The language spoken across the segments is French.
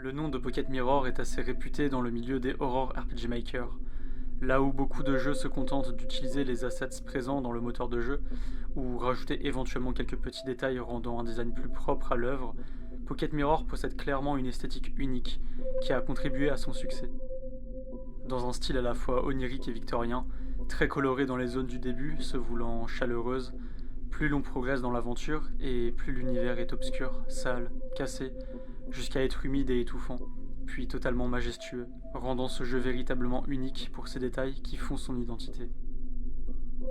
Le nom de Pocket Mirror est assez réputé dans le milieu des Horror RPG Maker. Là où beaucoup de jeux se contentent d'utiliser les assets présents dans le moteur de jeu, ou rajouter éventuellement quelques petits détails rendant un design plus propre à l'œuvre, Pocket Mirror possède clairement une esthétique unique qui a contribué à son succès. Dans un style à la fois onirique et victorien, très coloré dans les zones du début, se voulant chaleureuse, plus l'on progresse dans l'aventure et plus l'univers est obscur, sale, cassé, jusqu'à être humide et étouffant, puis totalement majestueux, rendant ce jeu véritablement unique pour ses détails qui font son identité.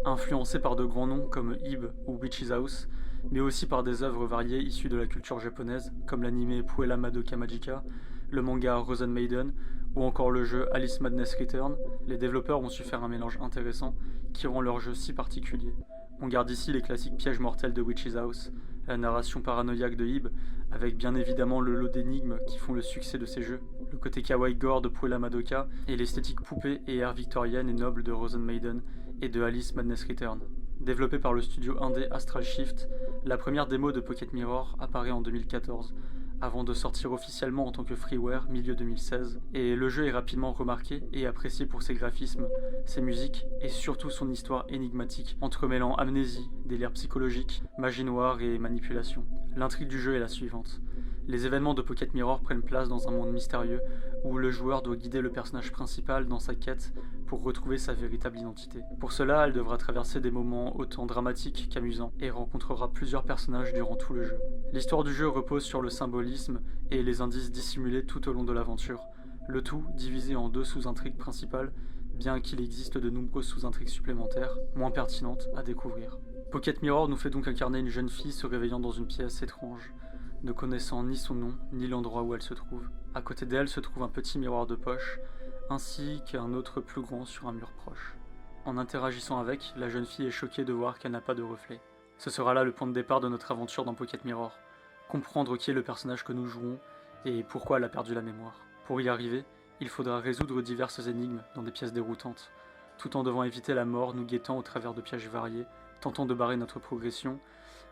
Influencé par de grands noms comme Ib ou Witch's House, mais aussi par des œuvres variées issues de la culture japonaise, comme l'anime Puella Madoka Magica, le manga Rosen Maiden, ou encore le jeu Alice Madness Return, les développeurs ont su faire un mélange intéressant qui rend leur jeu si particulier. On garde ici les classiques pièges mortels de Witch's House, la narration paranoïaque de Ib, avec bien évidemment le lot d'énigmes qui font le succès de ces jeux, le côté kawaii gore de Puella Madoka et l'esthétique poupée et ère victorienne et noble de Rosen Maiden et de Alice Madness Return. Développé par le studio indé Astral Shift, la première démo de Pocket Mirror apparaît en 2014, avant de sortir officiellement en tant que freeware milieu 2016, et le jeu est rapidement remarqué et apprécié pour ses graphismes, ses musiques et surtout son histoire énigmatique, entremêlant amnésie, délire psychologique, magie noire et manipulation. L'intrigue du jeu est la suivante. Les événements de Pocket Mirror prennent place dans un monde mystérieux où le joueur doit guider le personnage principal dans sa quête pour retrouver sa véritable identité. Pour cela, elle devra traverser des moments autant dramatiques qu'amusants et rencontrera plusieurs personnages durant tout le jeu. L'histoire du jeu repose sur le symbolisme et les indices dissimulés tout au long de l'aventure, le tout divisé en deux sous-intrigues principales, bien qu'il existe de nombreuses sous-intrigues supplémentaires, moins pertinentes à découvrir. Pocket Mirror nous fait donc incarner une jeune fille se réveillant dans une pièce étrange, ne connaissant ni son nom, ni l'endroit où elle se trouve. À côté d'elle se trouve un petit miroir de poche, ainsi qu'un autre plus grand sur un mur proche. En interagissant avec, la jeune fille est choquée de voir qu'elle n'a pas de reflet. Ce sera là le point de départ de notre aventure dans Pocket Mirror. Comprendre qui est le personnage que nous jouons et pourquoi elle a perdu la mémoire. Pour y arriver, il faudra résoudre diverses énigmes dans des pièces déroutantes, tout en devant éviter la mort nous guettant au travers de pièges variés, tentant de barrer notre progression,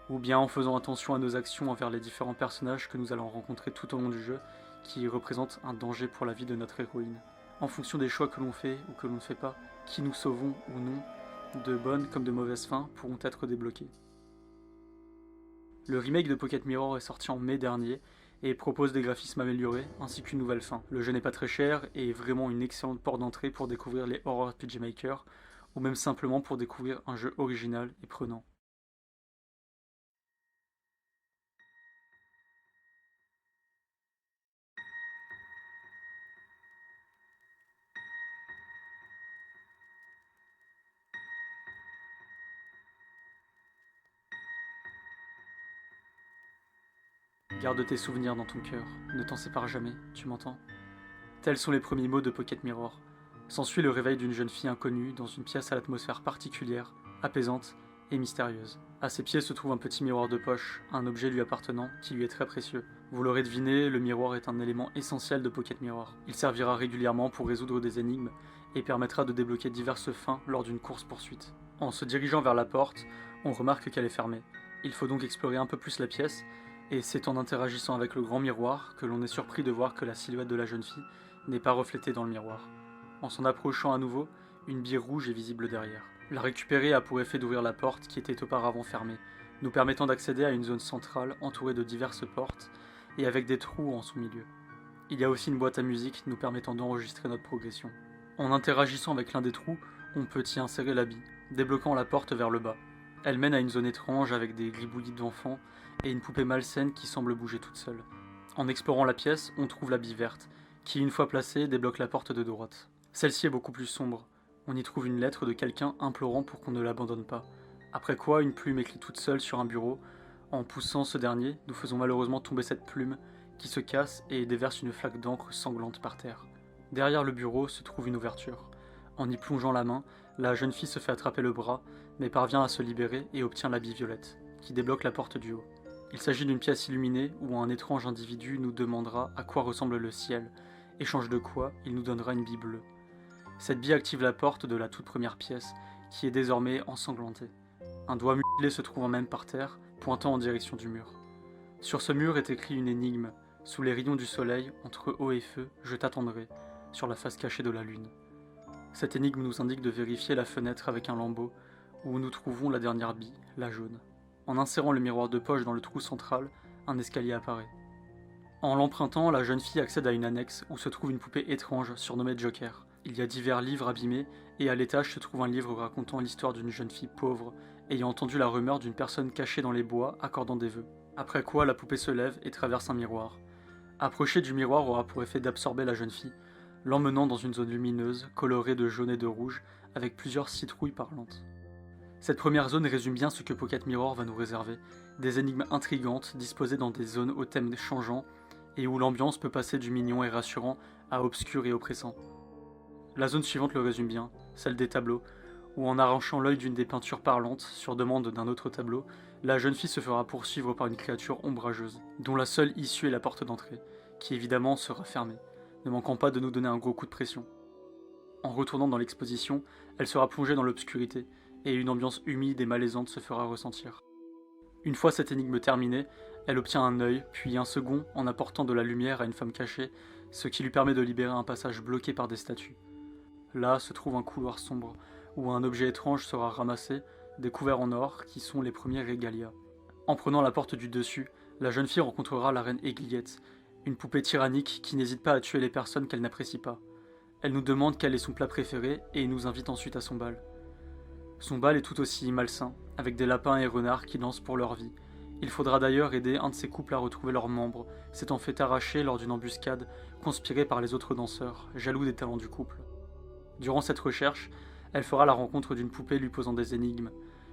ou bien en faisant attention à nos actions envers les différents personnages que nous allons rencontrer tout au long du jeu, qui représentent un danger pour la vie de notre héroïne. En fonction des choix que l'on fait ou que l'on ne fait pas, qui nous sauvons ou non, de bonnes comme de mauvaises fins pourront être débloquées. Le remake de Pocket Mirror est sorti en mai dernier et propose des graphismes améliorés ainsi qu'une nouvelle fin. Le jeu n'est pas très cher et est vraiment une excellente porte d'entrée pour découvrir les Horror RPG Maker ou même simplement pour découvrir un jeu original et prenant. Garde tes souvenirs dans ton cœur, ne t'en sépare jamais, tu m'entends? Tels sont les premiers mots de Pocket Mirror. S'ensuit le réveil d'une jeune fille inconnue dans une pièce à l'atmosphère particulière, apaisante et mystérieuse. À ses pieds se trouve un petit miroir de poche, un objet lui appartenant qui lui est très précieux. Vous l'aurez deviné, le miroir est un élément essentiel de Pocket Mirror. Il servira régulièrement pour résoudre des énigmes et permettra de débloquer diverses fins lors d'une course-poursuite. En se dirigeant vers la porte, on remarque qu'elle est fermée. Il faut donc explorer un peu plus la pièce, et c'est en interagissant avec le grand miroir que l'on est surpris de voir que la silhouette de la jeune fille n'est pas reflétée dans le miroir. En s'en approchant à nouveau, une bille rouge est visible derrière. La récupérer a pour effet d'ouvrir la porte qui était auparavant fermée, nous permettant d'accéder à une zone centrale entourée de diverses portes et avec des trous en son milieu. Il y a aussi une boîte à musique nous permettant d'enregistrer notre progression. En interagissant avec l'un des trous, on peut y insérer la bille, débloquant la porte vers le bas. Elle mène à une zone étrange avec des gribouillis d'enfants et une poupée malsaine qui semble bouger toute seule. En explorant la pièce, on trouve la bille verte, qui une fois placée débloque la porte de droite. Celle-ci est beaucoup plus sombre. On y trouve une lettre de quelqu'un implorant pour qu'on ne l'abandonne pas. Après quoi, une plume écrit toute seule sur un bureau. En poussant ce dernier, nous faisons malheureusement tomber cette plume, qui se casse et déverse une flaque d'encre sanglante par terre. Derrière le bureau se trouve une ouverture. En y plongeant la main, la jeune fille se fait attraper le bras, mais parvient à se libérer et obtient la bille violette, qui débloque la porte du haut. Il s'agit d'une pièce illuminée où un étrange individu nous demandera à quoi ressemble le ciel, échange de quoi il nous donnera une bille bleue. Cette bille active la porte de la toute première pièce, qui est désormais ensanglantée. Un doigt mutilé se trouvant même par terre, pointant en direction du mur. Sur ce mur est écrit une énigme, Sous les rayons du soleil, entre eau et feu, je t'attendrai, sur la face cachée de la lune. Cette énigme nous indique de vérifier la fenêtre avec un lambeau, où nous trouvons la dernière bille, la jaune. En insérant le miroir de poche dans le trou central, un escalier apparaît. En l'empruntant, la jeune fille accède à une annexe où se trouve une poupée étrange surnommée Joker. Il y a divers livres abîmés, et à l'étage se trouve un livre racontant l'histoire d'une jeune fille pauvre, ayant entendu la rumeur d'une personne cachée dans les bois accordant des vœux. Après quoi, la poupée se lève et traverse un miroir. Approcher du miroir aura pour effet d'absorber la jeune fille, l'emmenant dans une zone lumineuse, colorée de jaune et de rouge, avec plusieurs citrouilles parlantes. Cette première zone résume bien ce que Pocket Mirror va nous réserver, des énigmes intrigantes disposées dans des zones aux thèmes changeants, et où l'ambiance peut passer du mignon et rassurant à obscur et oppressant. La zone suivante le résume bien, celle des tableaux, où en arrachant l'œil d'une des peintures parlantes, sur demande d'un autre tableau, la jeune fille se fera poursuivre par une créature ombrageuse, dont la seule issue est la porte d'entrée, qui évidemment sera fermée, ne manquant pas de nous donner un gros coup de pression. En retournant dans l'exposition, elle sera plongée dans l'obscurité, et une ambiance humide et malaisante se fera ressentir. Une fois cette énigme terminée, elle obtient un œil, puis un second en apportant de la lumière à une femme cachée, ce qui lui permet de libérer un passage bloqué par des statues. Là se trouve un couloir sombre, où un objet étrange sera ramassé, découvert en or, qui sont les premiers régalia. En prenant la porte du dessus, la jeune fille rencontrera la reine Aigliette, une poupée tyrannique qui n'hésite pas à tuer les personnes qu'elle n'apprécie pas. Elle nous demande quel est son plat préféré et nous invite ensuite à son bal. Son bal est tout aussi malsain, avec des lapins et renards qui dansent pour leur vie. Il faudra d'ailleurs aider un de ces couples à retrouver leurs membres, s'étant fait arracher lors d'une embuscade conspirée par les autres danseurs, jaloux des talents du couple. Durant cette recherche, elle fera la rencontre d'une poupée lui posant des énigmes.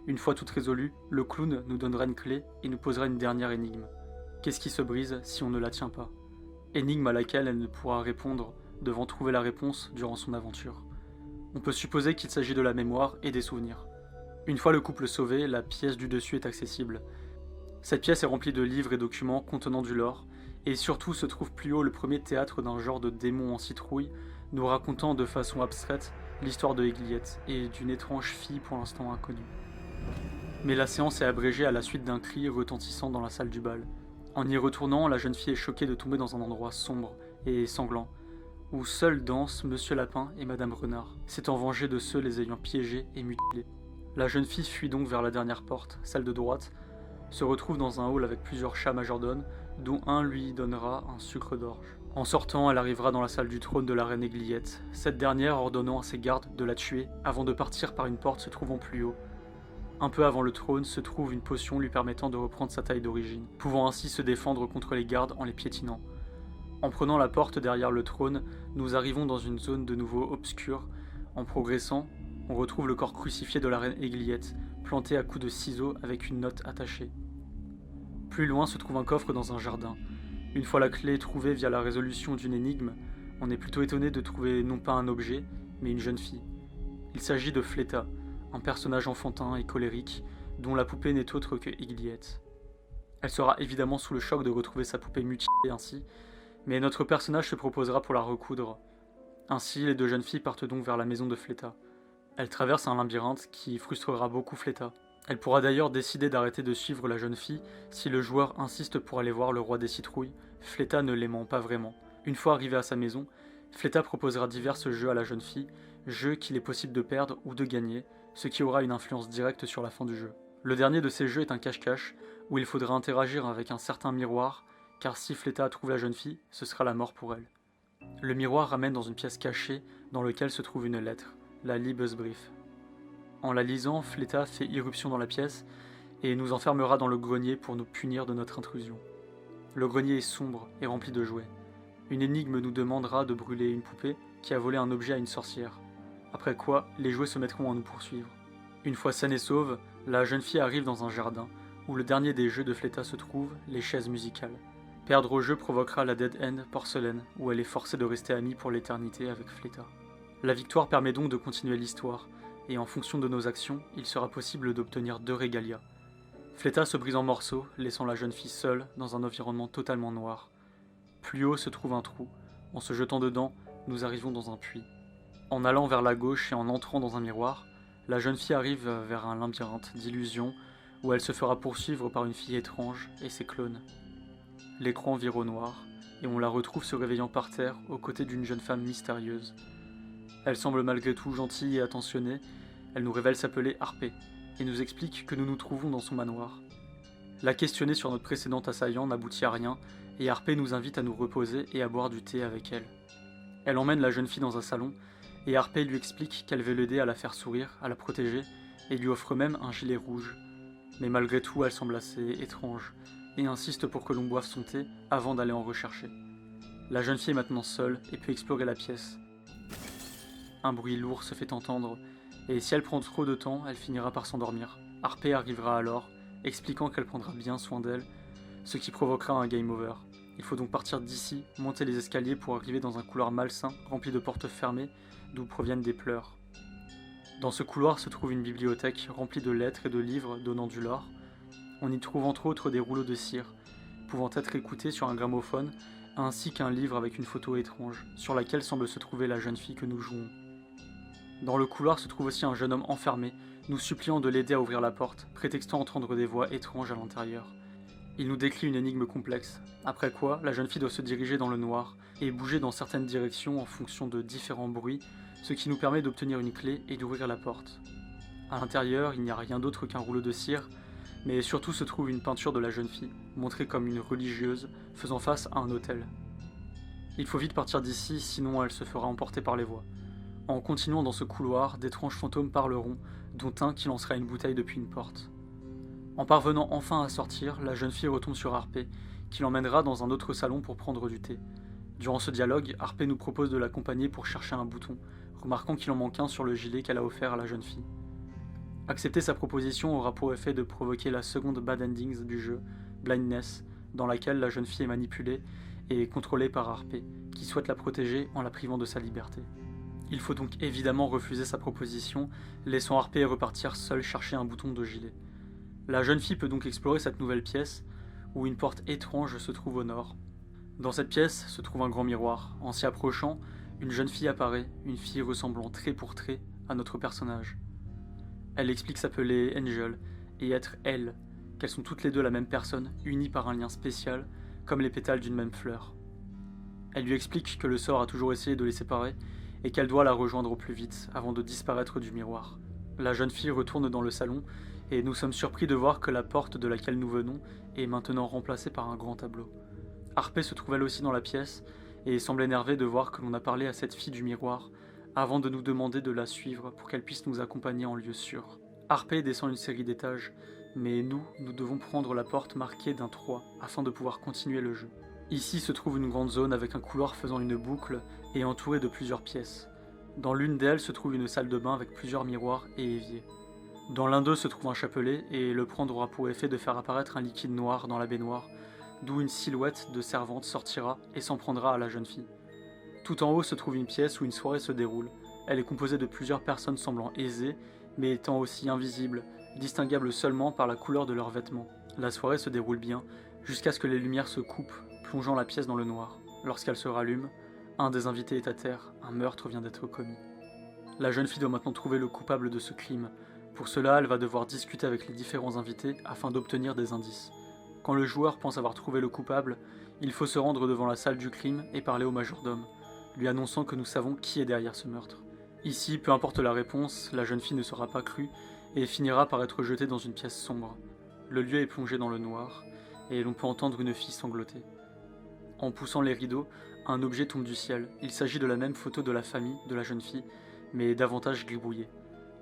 Une fois toute résolue, le clown nous donnera une clé et nous posera une dernière énigme. Qu'est-ce qui se brise si on ne la tient pas? Énigme à laquelle elle ne pourra répondre, devant trouver la réponse durant son aventure. On peut supposer qu'il s'agit de la mémoire et des souvenirs. Une fois le couple sauvé, la pièce du dessus est accessible. Cette pièce est remplie de livres et documents contenant du lore, et surtout se trouve plus haut le premier théâtre d'un genre de démon en citrouille, nous racontant de façon abstraite l'histoire de Aigliette et d'une étrange fille pour l'instant inconnue. Mais la séance est abrégée à la suite d'un cri retentissant dans la salle du bal. En y retournant, la jeune fille est choquée de tomber dans un endroit sombre et sanglant, où seuls dansent Monsieur Lapin et Madame Renard, s'étant vengés de ceux les ayant piégés et mutilés. La jeune fille fuit donc vers la dernière porte, celle de droite, se retrouve dans un hall avec plusieurs chats majordomes, dont un lui donnera un sucre d'orge. En sortant, elle arrivera dans la salle du trône de la reine Aigliette, cette dernière ordonnant à ses gardes de la tuer avant de partir par une porte se trouvant plus haut. Un peu avant le trône se trouve une potion lui permettant de reprendre sa taille d'origine, pouvant ainsi se défendre contre les gardes en les piétinant. En prenant la porte derrière le trône, nous arrivons dans une zone de nouveau obscure. En progressant, on retrouve le corps crucifié de la reine Aigliette, planté à coups de ciseaux avec une note attachée. Plus loin se trouve un coffre dans un jardin. Une fois la clé trouvée via la résolution d'une énigme, on est plutôt étonné de trouver non pas un objet, mais une jeune fille. Il s'agit de Fleta, un personnage enfantin et colérique, dont la poupée n'est autre que Aigliette. Elle sera évidemment sous le choc de retrouver sa poupée mutilée ainsi, mais notre personnage se proposera pour la recoudre. Ainsi, les deux jeunes filles partent donc vers la maison de Fleta. Elle traverse un labyrinthe qui frustrera beaucoup Fleta. Elle pourra d'ailleurs décider d'arrêter de suivre la jeune fille si le joueur insiste pour aller voir le roi des citrouilles, Fleta ne l'aimant pas vraiment. Une fois arrivée à sa maison, Fleta proposera divers jeux à la jeune fille, jeux qu'il est possible de perdre ou de gagner, ce qui aura une influence directe sur la fin du jeu. Le dernier de ces jeux est un cache-cache, où il faudra interagir avec un certain miroir, car si Fleta trouve la jeune fille, ce sera la mort pour elle. Le miroir ramène dans une pièce cachée dans laquelle se trouve une lettre, la Liebesbrief. En la lisant, Fleta fait irruption dans la pièce et nous enfermera dans le grenier pour nous punir de notre intrusion. Le grenier est sombre et rempli de jouets. Une énigme nous demandera de brûler une poupée qui a volé un objet à une sorcière. Après quoi, les jouets se mettront à nous poursuivre. Une fois saine et sauve, la jeune fille arrive dans un jardin où le dernier des jeux de Fleta se trouve, les chaises musicales. Perdre au jeu provoquera la Dead End porcelaine, où elle est forcée de rester amie pour l'éternité avec Fleta. La victoire permet donc de continuer l'histoire, et en fonction de nos actions, il sera possible d'obtenir 2 régalia. Fleta se brise en morceaux, laissant la jeune fille seule dans un environnement totalement noir. Plus haut se trouve un trou. En se jetant dedans, nous arrivons dans un puits. En allant vers la gauche et en entrant dans un miroir, la jeune fille arrive vers un labyrinthe d'illusions où elle se fera poursuivre par une fille étrange et ses clones. L'écran vire au noir, et on la retrouve se réveillant par terre aux côtés d'une jeune femme mystérieuse. Elle semble malgré tout gentille et attentionnée. Elle nous révèle s'appeler Harpé et nous explique que nous nous trouvons dans son manoir. La questionner sur notre précédent assaillant n'aboutit à rien et Harpé nous invite à nous reposer et à boire du thé avec elle. Elle emmène la jeune fille dans un salon et Harpé lui explique qu'elle veut l'aider à la faire sourire, à la protéger et lui offre même un gilet rouge. Mais malgré tout, elle semble assez étrange et insiste pour que l'on boive son thé avant d'aller en rechercher. La jeune fille est maintenant seule et peut explorer la pièce. Un bruit lourd se fait entendre et si elle prend trop de temps, elle finira par s'endormir. Harpé arrivera alors, expliquant qu'elle prendra bien soin d'elle, ce qui provoquera un game over. Il faut donc partir d'ici, monter les escaliers pour arriver dans un couloir malsain rempli de portes fermées d'où proviennent des pleurs. Dans ce couloir se trouve une bibliothèque remplie de lettres et de livres donnant du lore. On y trouve entre autres des rouleaux de cire, pouvant être écoutés sur un gramophone, ainsi qu'un livre avec une photo étrange, sur laquelle semble se trouver la jeune fille que nous jouons. Dans le couloir se trouve aussi un jeune homme enfermé, nous suppliant de l'aider à ouvrir la porte, prétextant entendre des voix étranges à l'intérieur. Il nous décrit une énigme complexe, après quoi la jeune fille doit se diriger dans le noir et bouger dans certaines directions en fonction de différents bruits, ce qui nous permet d'obtenir une clé et d'ouvrir la porte. À l'intérieur, il n'y a rien d'autre qu'un rouleau de cire, mais surtout se trouve une peinture de la jeune fille, montrée comme une religieuse faisant face à un autel. Il faut vite partir d'ici, sinon elle se fera emporter par les voix. En continuant dans ce couloir, d'étranges fantômes parleront, dont un qui lancera une bouteille depuis une porte. En parvenant enfin à sortir, la jeune fille retombe sur Harpé, qui l'emmènera dans un autre salon pour prendre du thé. Durant ce dialogue, Harpé nous propose de l'accompagner pour chercher un bouton, remarquant qu'il en manque un sur le gilet qu'elle a offert à la jeune fille. Accepter sa proposition aura pour effet de provoquer la seconde bad endings du jeu, Blindness, dans laquelle la jeune fille est manipulée et contrôlée par Harpé, qui souhaite la protéger en la privant de sa liberté. Il faut donc évidemment refuser sa proposition, laissant Harpé repartir seule chercher un bouton de gilet. La jeune fille peut donc explorer cette nouvelle pièce, où une porte étrange se trouve au nord. Dans cette pièce se trouve un grand miroir. En s'y approchant, une jeune fille apparaît, une fille ressemblant trait pour trait à notre personnage. Elle explique s'appeler Angel et être elle, qu'elles sont toutes les deux la même personne, unies par un lien spécial, comme les pétales d'une même fleur. Elle lui explique que le sort a toujours essayé de les séparer et qu'elle doit la rejoindre au plus vite avant de disparaître du miroir. La jeune fille retourne dans le salon et nous sommes surpris de voir que la porte de laquelle nous venons est maintenant remplacée par un grand tableau. Harpé se trouve elle aussi dans la pièce et semble énervée de voir que l'on a parlé à cette fille du miroir avant de nous demander de la suivre pour qu'elle puisse nous accompagner en lieu sûr. Harpé descend une série d'étages, mais nous devons prendre la porte marquée d'un 3 afin de pouvoir continuer le jeu. Ici se trouve une grande zone avec un couloir faisant une boucle et entouré de plusieurs pièces. Dans l'une d'elles se trouve une salle de bain avec plusieurs miroirs et éviers. Dans l'un d'eux se trouve un chapelet et le prendre aura pour effet de faire apparaître un liquide noir dans la baignoire, d'où une silhouette de servante sortira et s'en prendra à la jeune fille. Tout en haut se trouve une pièce où une soirée se déroule. Elle est composée de plusieurs personnes semblant aisées, mais étant aussi invisibles, distinguables seulement par la couleur de leurs vêtements. La soirée se déroule bien, jusqu'à ce que les lumières se coupent, plongeant la pièce dans le noir. Lorsqu'elle se rallume, un des invités est à terre, un meurtre vient d'être commis. La jeune fille doit maintenant trouver le coupable de ce crime. Pour cela, elle va devoir discuter avec les différents invités afin d'obtenir des indices. Quand le joueur pense avoir trouvé le coupable, il faut se rendre devant la salle du crime et parler au majordome, lui annonçant que nous savons qui est derrière ce meurtre. Ici, peu importe la réponse, la jeune fille ne sera pas crue et finira par être jetée dans une pièce sombre. Le lieu est plongé dans le noir et l'on peut entendre une fille sangloter. En poussant les rideaux, un objet tombe du ciel. Il s'agit de la même photo de la famille de la jeune fille, mais davantage gribouillée.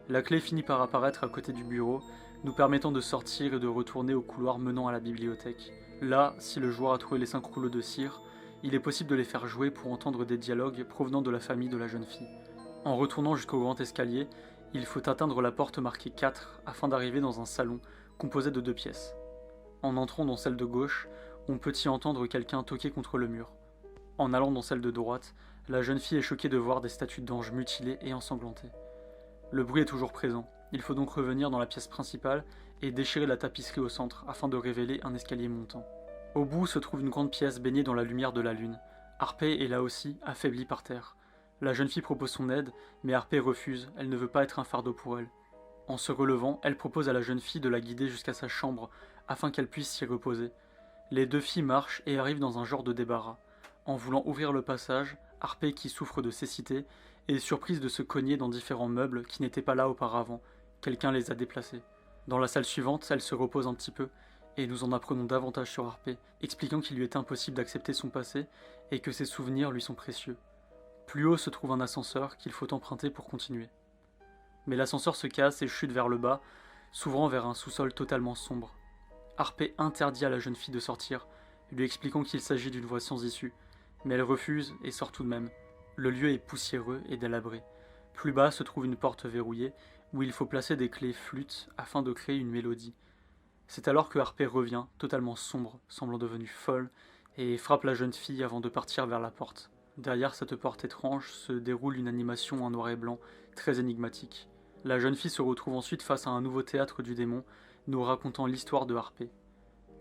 La clé finit par apparaître à côté du bureau, nous permettant de sortir et de retourner au couloir menant à la bibliothèque. Là, si le joueur a trouvé les 5 rouleaux de cire, il est possible de les faire jouer pour entendre des dialogues provenant de la famille de la jeune fille. En retournant jusqu'au grand escalier, il faut atteindre la porte marquée 4 afin d'arriver dans un salon composé de 2 pièces. En entrant dans celle de gauche, on peut y entendre quelqu'un toquer contre le mur. En allant dans celle de droite, la jeune fille est choquée de voir des statues d'anges mutilées et ensanglantées. Le bruit est toujours présent, il faut donc revenir dans la pièce principale et déchirer la tapisserie au centre afin de révéler un escalier montant. Au bout se trouve une grande pièce baignée dans la lumière de la lune. Harpé est là aussi, affaiblie par terre. La jeune fille propose son aide, mais Harpé refuse, elle ne veut pas être un fardeau pour elle. En se relevant, elle propose à la jeune fille de la guider jusqu'à sa chambre afin qu'elle puisse s'y reposer. Les deux filles marchent et arrivent dans un genre de débarras. En voulant ouvrir le passage, Harpé, qui souffre de cécité, est surprise de se cogner dans différents meubles qui n'étaient pas là auparavant. Quelqu'un les a déplacés. Dans la salle suivante, elle se repose un petit peu, et nous en apprenons davantage sur Harpé, expliquant qu'il lui est impossible d'accepter son passé et que ses souvenirs lui sont précieux. Plus haut se trouve un ascenseur qu'il faut emprunter pour continuer. Mais l'ascenseur se casse et chute vers le bas, s'ouvrant vers un sous-sol totalement sombre. Harpé interdit à la jeune fille de sortir, lui expliquant qu'il s'agit d'une voie sans issue, mais elle refuse et sort tout de même. Le lieu est poussiéreux et délabré. Plus bas se trouve une porte verrouillée, où il faut placer des clés flûtes afin de créer une mélodie. C'est alors que Harpé revient, totalement sombre, semblant devenue folle, et frappe la jeune fille avant de partir vers la porte. Derrière cette porte étrange se déroule une animation en noir et blanc, très énigmatique. La jeune fille se retrouve ensuite face à un nouveau théâtre du démon, nous racontant l'histoire de Harpé.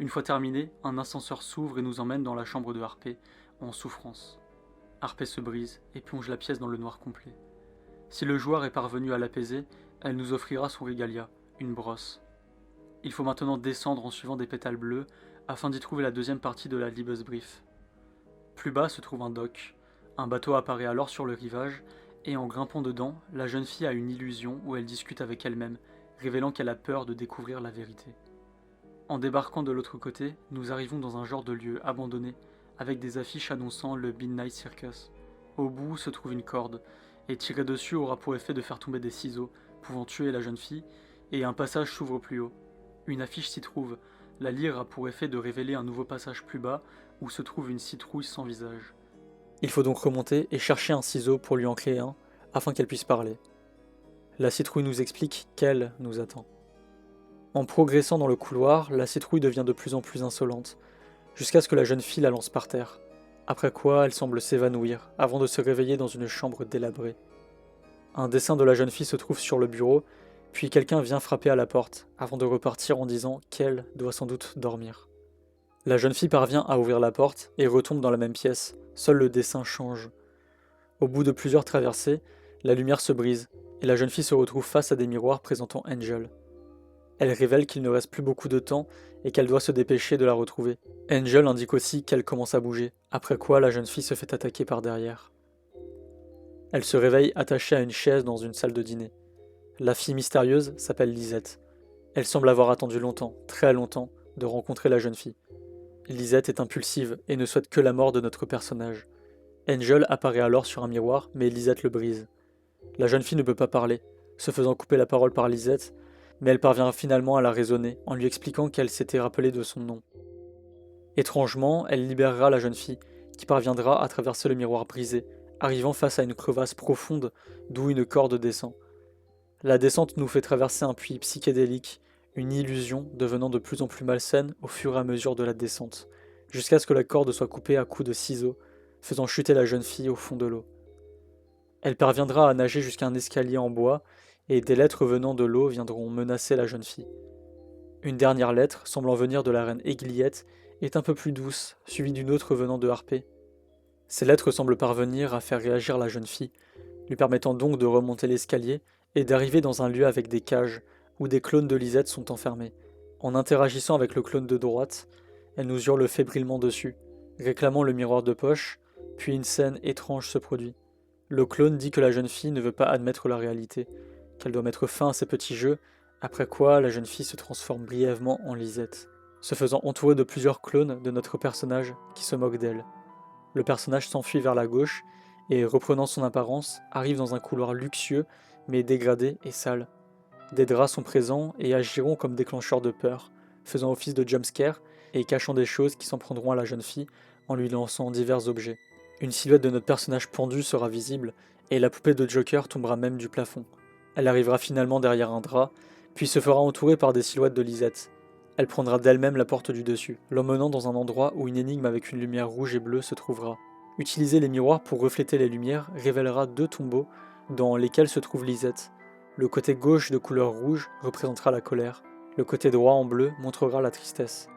Une fois terminé, un ascenseur s'ouvre et nous emmène dans la chambre de Harpé, en souffrance. Harpé se brise et plonge la pièce dans le noir complet. Si le joueur est parvenu à l'apaiser, elle nous offrira son régalia, une brosse. Il faut maintenant descendre en suivant des pétales bleus, afin d'y trouver la deuxième partie de la Liebesbrief. Plus bas se trouve un dock. Un bateau apparaît alors sur le rivage, et en grimpant dedans, la jeune fille a une illusion où elle discute avec elle-même, révélant qu'elle a peur de découvrir la vérité. En débarquant de l'autre côté, nous arrivons dans un genre de lieu abandonné, avec des affiches annonçant le Midnight Circus. Au bout se trouve une corde, et tirer dessus aura pour effet de faire tomber des ciseaux, pouvant tuer la jeune fille, et un passage s'ouvre plus haut. Une affiche s'y trouve, la lire a pour effet de révéler un nouveau passage plus bas, où se trouve une citrouille sans visage. Il faut donc remonter et chercher un ciseau pour lui en créer un, afin qu'elle puisse parler. La citrouille nous explique qu'elle nous attend. En progressant dans le couloir, la citrouille devient de plus en plus insolente, jusqu'à ce que la jeune fille la lance par terre, après quoi elle semble s'évanouir, avant de se réveiller dans une chambre délabrée. Un dessin de la jeune fille se trouve sur le bureau, puis quelqu'un vient frapper à la porte, avant de repartir en disant qu'elle doit sans doute dormir. La jeune fille parvient à ouvrir la porte et retombe dans la même pièce, seul le dessin change. Au bout de plusieurs traversées, la lumière se brise, et la jeune fille se retrouve face à des miroirs présentant Angel. Elle révèle qu'il ne reste plus beaucoup de temps et qu'elle doit se dépêcher de la retrouver. Angel indique aussi qu'elle commence à bouger, après quoi la jeune fille se fait attaquer par derrière. Elle se réveille attachée à une chaise dans une salle de dîner. La fille mystérieuse s'appelle Lisette. Elle semble avoir attendu longtemps, très longtemps, de rencontrer la jeune fille. Lisette est impulsive et ne souhaite que la mort de notre personnage. Angel apparaît alors sur un miroir, mais Lisette le brise. La jeune fille ne peut pas parler, se faisant couper la parole par Lisette, mais elle parvient finalement à la raisonner en lui expliquant qu'elle s'était rappelée de son nom. Étrangement, elle libérera la jeune fille, qui parviendra à traverser le miroir brisé, arrivant face à une crevasse profonde d'où une corde descend. La descente nous fait traverser un puits psychédélique, une illusion devenant de plus en plus malsaine au fur et à mesure de la descente, jusqu'à ce que la corde soit coupée à coups de ciseaux, faisant chuter la jeune fille au fond de l'eau. Elle parviendra à nager jusqu'à un escalier en bois, et des lettres venant de l'eau viendront menacer la jeune fille. Une dernière lettre, semblant venir de la reine Aigliette, est un peu plus douce, suivie d'une autre venant de Harpé. Ces lettres semblent parvenir à faire réagir la jeune fille, lui permettant donc de remonter l'escalier et d'arriver dans un lieu avec des cages, où des clones de Lisette sont enfermés. En interagissant avec le clone de droite, elle nous hurle fébrilement dessus, réclamant le miroir de poche, puis une scène étrange se produit. Le clone dit que la jeune fille ne veut pas admettre la réalité, qu'elle doit mettre fin à ses petits jeux, après quoi la jeune fille se transforme brièvement en Lisette, se faisant entourer de plusieurs clones de notre personnage qui se moquent d'elle. Le personnage s'enfuit vers la gauche et, reprenant son apparence, arrive dans un couloir luxueux mais dégradé et sale. Des draps sont présents et agiront comme déclencheurs de peur, faisant office de jumpscare et cachant des choses qui s'en prendront à la jeune fille en lui lançant divers objets. Une silhouette de notre personnage pendu sera visible et la poupée de Joker tombera même du plafond. Elle arrivera finalement derrière un drap, puis se fera entourer par des silhouettes de Lisette. Elle prendra d'elle-même la porte du dessus, l'emmenant dans un endroit où une énigme avec une lumière rouge et bleue se trouvera. Utiliser les miroirs pour refléter les lumières révélera 2 tombeaux dans lesquels se trouve Lisette. Le côté gauche de couleur rouge représentera la colère, le côté droit en bleu montrera la tristesse.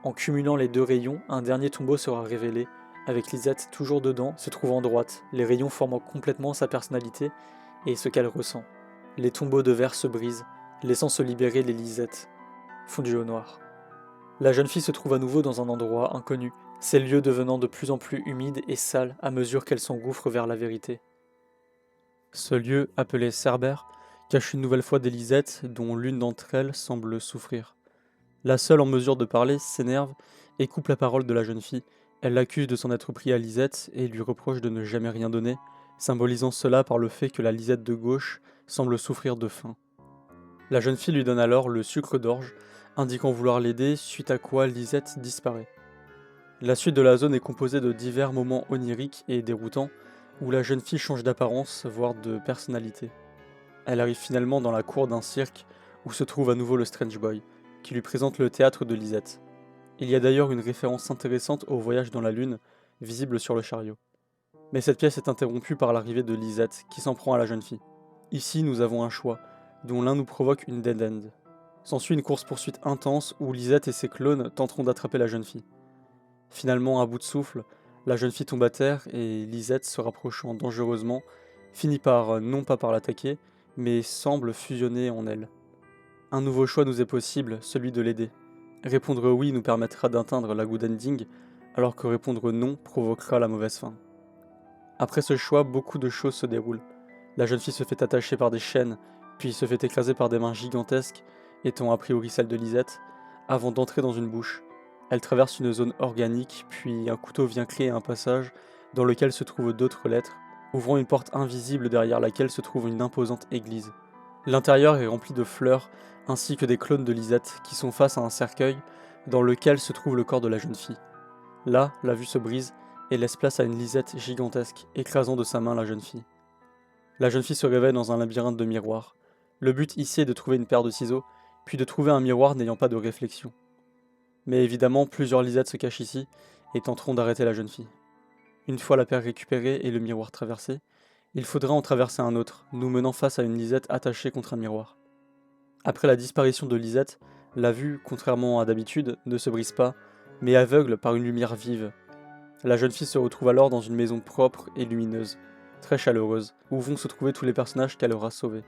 En cumulant les 2 rayons, un dernier tombeau sera révélé, avec Lisette toujours dedans, se trouvant en droite, les rayons formant complètement sa personnalité et ce qu'elle ressent. Les tombeaux de verre se brisent, laissant se libérer les Lisettes, fondues au noir. La jeune fille se trouve à nouveau dans un endroit inconnu, ces lieux devenant de plus en plus humides et sales à mesure qu'elle s'engouffre vers la vérité. Ce lieu, appelé Cerbère, cache une nouvelle fois des Lisettes dont l'une d'entre elles semble souffrir. La seule en mesure de parler s'énerve et coupe la parole de la jeune fille. Elle l'accuse de s'en être pris à Lisette et lui reproche de ne jamais rien donner, symbolisant cela par le fait que la Lisette de gauche semble souffrir de faim. La jeune fille lui donne alors le sucre d'orge, indiquant vouloir l'aider, suite à quoi Lisette disparaît. La suite de la zone est composée de divers moments oniriques et déroutants, où la jeune fille change d'apparence, voire de personnalité. Elle arrive finalement dans la cour d'un cirque, où se trouve à nouveau le Strange Boy, qui lui présente le théâtre de Lisette. Il y a d'ailleurs une référence intéressante au voyage dans la lune, visible sur le chariot. Mais cette pièce est interrompue par l'arrivée de Lisette, qui s'en prend à la jeune fille. Ici, nous avons un choix, dont l'un nous provoque une dead end. S'ensuit une course-poursuite intense où Lisette et ses clones tenteront d'attraper la jeune fille. Finalement, à bout de souffle, la jeune fille tombe à terre et Lisette, se rapprochant dangereusement, finit par, non pas par l'attaquer, mais semble fusionner en elle. Un nouveau choix nous est possible, celui de l'aider. Répondre oui nous permettra d'atteindre la good ending, alors que répondre non provoquera la mauvaise fin. Après ce choix, beaucoup de choses se déroulent. La jeune fille se fait attacher par des chaînes, puis se fait écraser par des mains gigantesques, étant a priori celle de Lisette, avant d'entrer dans une bouche. Elle traverse une zone organique, puis un couteau vient créer un passage dans lequel se trouvent d'autres lettres, ouvrant une porte invisible derrière laquelle se trouve une imposante église. L'intérieur est rempli de fleurs, ainsi que des clones de Lisette qui sont face à un cercueil dans lequel se trouve le corps de la jeune fille. Là, la vue se brise et laisse place à une Lisette gigantesque, écrasant de sa main la jeune fille. La jeune fille se réveille dans un labyrinthe de miroirs. Le but ici est de trouver une paire de ciseaux, puis de trouver un miroir n'ayant pas de réflexion. Mais évidemment, plusieurs Lisettes se cachent ici et tenteront d'arrêter la jeune fille. Une fois la paire récupérée et le miroir traversé, il faudra en traverser un autre, nous menant face à une Lisette attachée contre un miroir. Après la disparition de Lisette, la vue, contrairement à d'habitude, ne se brise pas, mais aveugle par une lumière vive. La jeune fille se retrouve alors dans une maison propre et lumineuse, très chaleureuse, où vont se trouver tous les personnages qu'elle aura sauvés.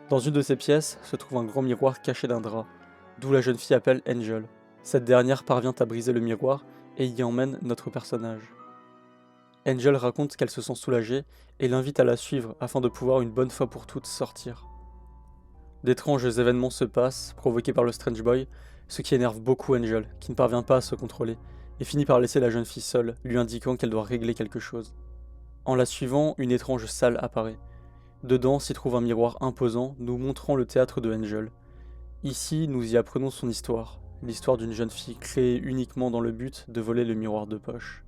Dans une de ces pièces se trouve un grand miroir caché d'un drap, d'où la jeune fille appelle Angel. Cette dernière parvient à briser le miroir et y emmène notre personnage. Angel raconte qu'elle se sent soulagée et l'invite à la suivre afin de pouvoir une bonne fois pour toutes sortir. D'étranges événements se passent, provoqués par le Strange Boy, ce qui énerve beaucoup Angel, qui ne parvient pas à se contrôler, et finit par laisser la jeune fille seule, lui indiquant qu'elle doit régler quelque chose. En la suivant, une étrange salle apparaît. Dedans s'y trouve un miroir imposant, nous montrant le théâtre de Angel. Ici, nous y apprenons son histoire, l'histoire d'une jeune fille créée uniquement dans le but de voler le miroir de poche.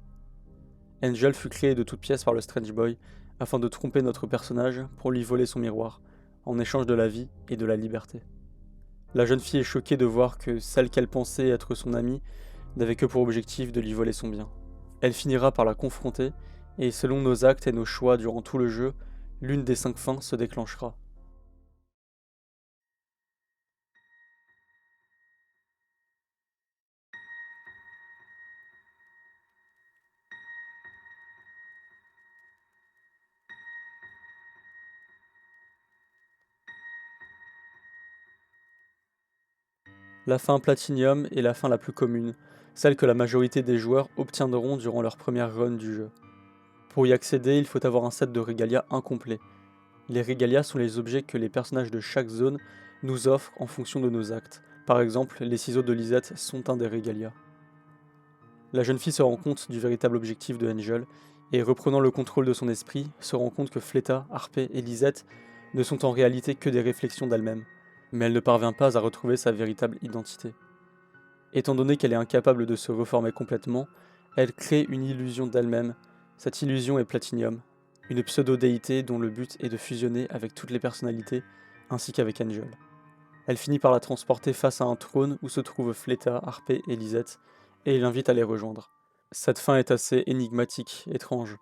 Angel fut créée de toutes pièces par le Strange Boy, afin de tromper notre personnage pour lui voler son miroir, en échange de la vie et de la liberté. La jeune fille est choquée de voir que celle qu'elle pensait être son amie n'avait que pour objectif de lui voler son bien. Elle finira par la confronter, et selon nos actes et nos choix durant tout le jeu, l'une des 5 fins se déclenchera. La fin Platinum est la fin la plus commune, celle que la majorité des joueurs obtiendront durant leur première run du jeu. Pour y accéder, il faut avoir un set de Regalia incomplet. Les Regalia sont les objets que les personnages de chaque zone nous offrent en fonction de nos actes. Par exemple, les ciseaux de Lisette sont un des Regalia. La jeune fille se rend compte du véritable objectif de Angel, et reprenant le contrôle de son esprit, se rend compte que Fleta, Harpé et Lisette ne sont en réalité que des réflexions d'elle-même, mais elle ne parvient pas à retrouver sa véritable identité. Étant donné qu'elle est incapable de se reformer complètement, elle crée une illusion d'elle-même. Cette illusion est Platinium, une pseudo-déité dont le but est de fusionner avec toutes les personnalités, ainsi qu'avec Angel. Elle finit par la transporter face à un trône où se trouvent Fleta, Harpé et Lisette, et l'invite à les rejoindre. Cette fin est assez énigmatique, étrange,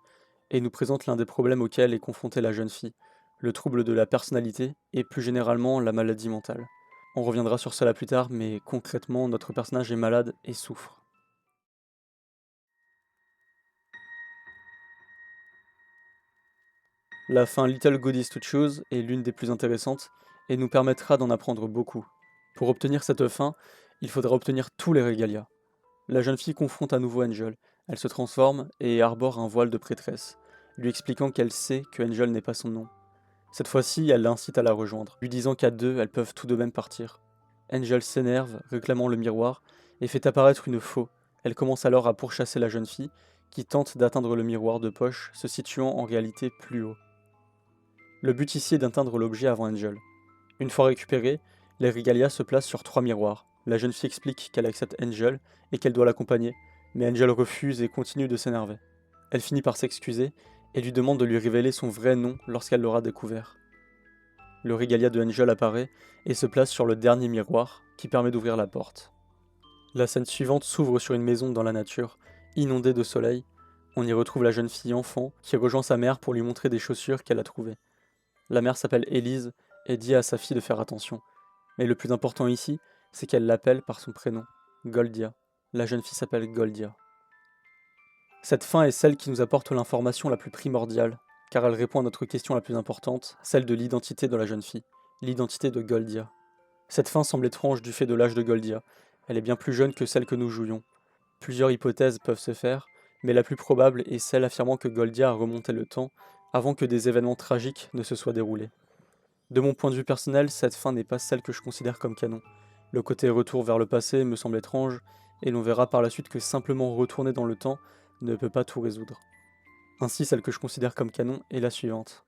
et nous présente l'un des problèmes auxquels est confrontée la jeune fille, le trouble de la personnalité et plus généralement la maladie mentale. On reviendra sur cela plus tard, mais concrètement, notre personnage est malade et souffre. La fin Little Goodies to Choose est l'une des plus intéressantes et nous permettra d'en apprendre beaucoup. Pour obtenir cette fin, il faudra obtenir tous les Regalia. La jeune fille confronte à nouveau Angel. Elle se transforme et arbore un voile de prêtresse, lui expliquant qu'elle sait que Angel n'est pas son nom. Cette fois-ci, elle l'incite à la rejoindre, lui disant qu'à deux, elles peuvent tout de même partir. Angel s'énerve, réclamant le miroir, et fait apparaître une faux. Elle commence alors à pourchasser la jeune fille, qui tente d'atteindre le miroir de poche, se situant en réalité plus haut. Le but ici est d'atteindre l'objet avant Angel. Une fois récupérée, les Regalia se placent sur 3 miroirs. La jeune fille explique qu'elle accepte Angel et qu'elle doit l'accompagner, mais Angel refuse et continue de s'énerver. Elle finit par s'excuser et lui demande de lui révéler son vrai nom lorsqu'elle l'aura découvert. Le Regalia de Angel apparaît et se place sur le dernier miroir qui permet d'ouvrir la porte. La scène suivante s'ouvre sur une maison dans la nature, inondée de soleil. On y retrouve la jeune fille enfant qui rejoint sa mère pour lui montrer des chaussures qu'elle a trouvées. La mère s'appelle Élise et dit à sa fille de faire attention. Mais le plus important ici, c'est qu'elle l'appelle par son prénom, Goldia. La jeune fille s'appelle Goldia. Cette fin est celle qui nous apporte l'information la plus primordiale, car elle répond à notre question la plus importante, celle de l'identité de la jeune fille, l'identité de Goldia. Cette fin semble étrange du fait de l'âge de Goldia. Elle est bien plus jeune que celle que nous jouions. Plusieurs hypothèses peuvent se faire, mais la plus probable est celle affirmant que Goldia a remonté le temps avant que des événements tragiques ne se soient déroulés. De mon point de vue personnel, cette fin n'est pas celle que je considère comme canon. Le côté retour vers le passé me semble étrange, et l'on verra par la suite que simplement retourner dans le temps ne peut pas tout résoudre. Ainsi, celle que je considère comme canon est la suivante.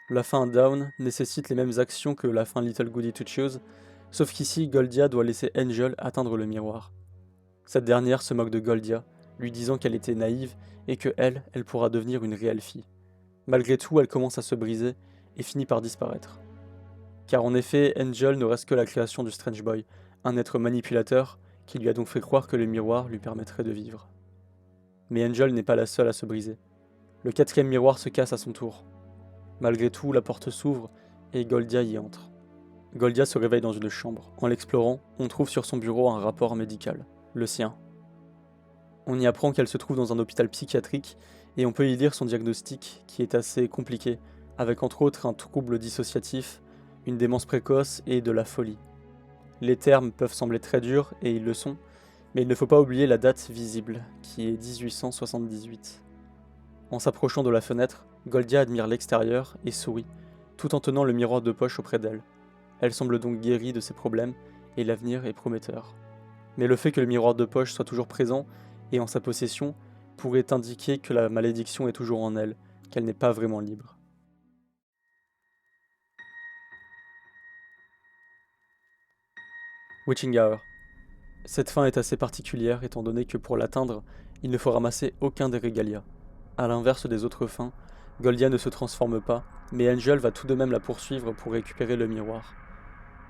La fin Down nécessite les mêmes actions que la fin Little Goody Two Shoes, sauf qu'ici Goldia doit laisser Angel atteindre le miroir. Cette dernière se moque de Goldia, lui disant qu'elle était naïve et que elle pourra devenir une réelle fille. Malgré tout, elle commence à se briser et finit par disparaître. Car en effet, Angel ne reste que la création du Strange Boy, un être manipulateur qui lui a donc fait croire que le miroir lui permettrait de vivre. Mais Angel n'est pas la seule à se briser. Le 4e miroir se casse à son tour. Malgré tout, la porte s'ouvre et Goldia y entre. Goldia se réveille dans une chambre. En l'explorant, on trouve sur son bureau un rapport médical, le sien. On y apprend qu'elle se trouve dans un hôpital psychiatrique et on peut y lire son diagnostic qui est assez compliqué, avec entre autres un trouble dissociatif, une démence précoce et de la folie. Les termes peuvent sembler très durs, et ils le sont, mais il ne faut pas oublier la date visible, qui est 1878. En s'approchant de la fenêtre, Goldia admire l'extérieur et sourit, tout en tenant le miroir de poche auprès d'elle. Elle semble donc guérie de ses problèmes, et l'avenir est prometteur. Mais le fait que le miroir de poche soit toujours présent et en sa possession pourrait indiquer que la malédiction est toujours en elle, qu'elle n'est pas vraiment libre. Witching Hour. Cette fin est assez particulière étant donné que pour l'atteindre, il ne faut ramasser aucun des Regalia. A l'inverse des autres fins, Goldia ne se transforme pas, mais Angel va tout de même la poursuivre pour récupérer le miroir.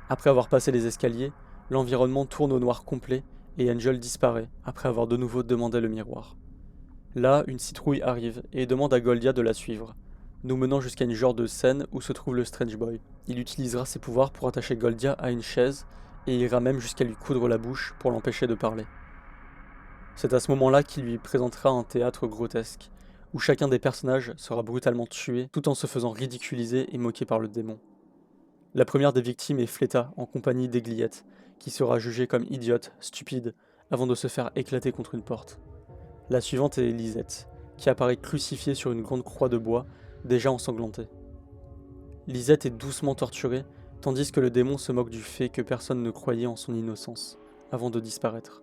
Après avoir passé les escaliers, l'environnement tourne au noir complet et Angel disparaît après avoir de nouveau demandé le miroir. Là, une citrouille arrive et demande à Goldia de la suivre, nous menant jusqu'à une genre de scène où se trouve le Strange Boy. Il utilisera ses pouvoirs pour attacher Goldia à une chaise et ira même jusqu'à lui coudre la bouche pour l'empêcher de parler. C'est à ce moment-là qu'il lui présentera un théâtre grotesque, où chacun des personnages sera brutalement tué tout en se faisant ridiculiser et moquer par le démon. La première des victimes est Fleta, en compagnie d'Aigliette, qui sera jugée comme idiote, stupide, avant de se faire éclater contre une porte. La suivante est Lisette, qui apparaît crucifiée sur une grande croix de bois, déjà ensanglantée. Lisette est doucement torturée, tandis que le démon se moque du fait que personne ne croyait en son innocence, avant de disparaître.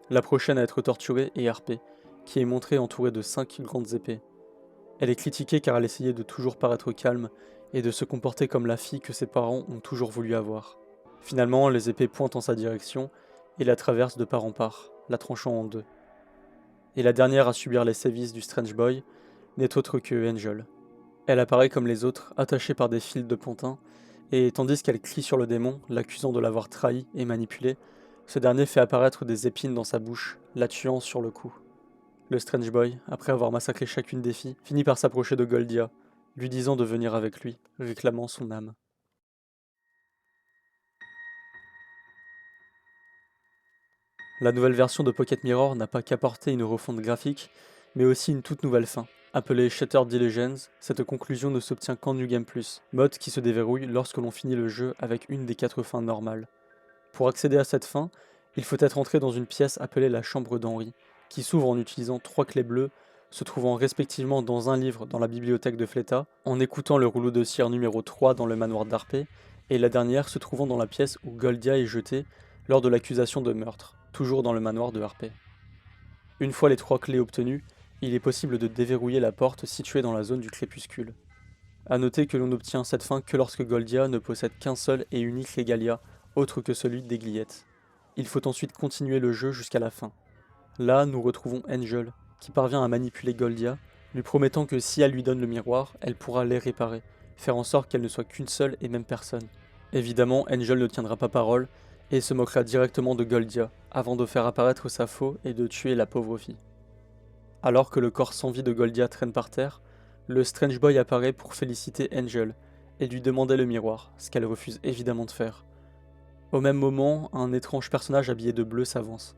La prochaine à être torturée est Harpée, qui est montrée entourée de 5 grandes épées. Elle est critiquée car elle essayait de toujours paraître calme et de se comporter comme la fille que ses parents ont toujours voulu avoir. Finalement, les épées pointent en sa direction et la traversent de part en part, la tranchant en deux. Et la dernière à subir les sévices du Strange Boy n'est autre que Angel. Elle apparaît comme les autres, attachée par des fils de pantin, et tandis qu'elle crie sur le démon, l'accusant de l'avoir trahi et manipulé, ce dernier fait apparaître des épines dans sa bouche, la tuant sur le coup. Le Strange Boy, après avoir massacré chacune des filles, finit par s'approcher de Goldia, lui disant de venir avec lui, réclamant son âme. La nouvelle version de Pocket Mirror n'a pas qu'apporté une refonte graphique, mais aussi une toute nouvelle fin, Appelée Shattered Legends, cette conclusion ne s'obtient qu'en New Game Plus, mode qui se déverrouille lorsque l'on finit le jeu avec une des 4 fins normales. Pour accéder à cette fin, il faut être entré dans une pièce appelée la chambre d'Henri, qui s'ouvre en utilisant 3 clés bleues, se trouvant respectivement dans un livre dans la bibliothèque de Fleta, en écoutant le rouleau de cire numéro 3 dans le manoir d'Arpé, et la dernière se trouvant dans la pièce où Goldia est jetée lors de l'accusation de meurtre, toujours dans le manoir de Harpé. Une fois les 3 clés obtenues, il est possible de déverrouiller la porte située dans la zone du crépuscule. A noter que l'on n'obtient cette fin que lorsque Goldia ne possède qu'un seul et unique Regalia, autre que celui d'Aigliette. Il faut ensuite continuer le jeu jusqu'à la fin. Là, nous retrouvons Angel, qui parvient à manipuler Goldia, lui promettant que si elle lui donne le miroir, elle pourra les réparer, faire en sorte qu'elle ne soit qu'une seule et même personne. Évidemment, Angel ne tiendra pas parole, et se moquera directement de Goldia, avant de faire apparaître sa faux et de tuer la pauvre fille. Alors que le corps sans vie de Goldia traîne par terre, le Strange Boy apparaît pour féliciter Angel, et lui demander le miroir, ce qu'elle refuse évidemment de faire. Au même moment, un étrange personnage habillé de bleu s'avance.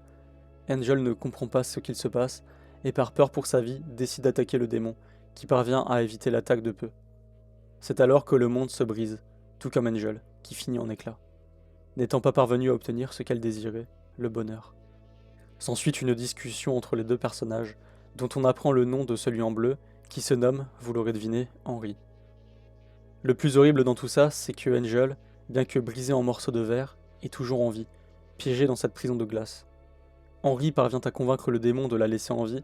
Angel ne comprend pas ce qu'il se passe, et par peur pour sa vie, décide d'attaquer le démon, qui parvient à éviter l'attaque de peu. C'est alors que le monde se brise, tout comme Angel, qui finit en éclats, n'étant pas parvenue à obtenir ce qu'elle désirait, le bonheur. S'ensuit une discussion entre les deux personnages, dont on apprend le nom de celui en bleu, qui se nomme, vous l'aurez deviné, Henri. Le plus horrible dans tout ça, c'est que Angel, bien que brisé en morceaux de verre, est toujours en vie, piégé dans cette prison de glace. Henri parvient à convaincre le démon de la laisser en vie,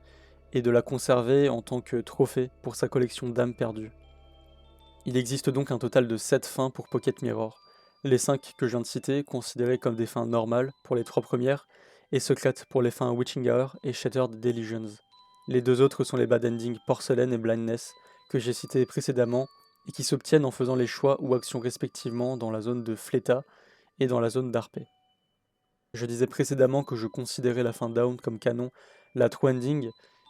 et de la conserver en tant que trophée pour sa collection d'âmes perdues. Il existe donc un total de 7 fins pour Pocket Mirror, les 5 que je viens de citer considérées comme des fins normales pour les 3 premières, et secrètes pour les fins Witching Hour et Shattered Delusions. Les 2 autres sont les bad endings Porcelain et Blindness, que j'ai cités précédemment, et qui s'obtiennent en faisant les choix ou actions respectivement dans la zone de Fleta et dans la zone d'Arpé. Je disais précédemment que je considérais la fin Down comme canon, la true ending,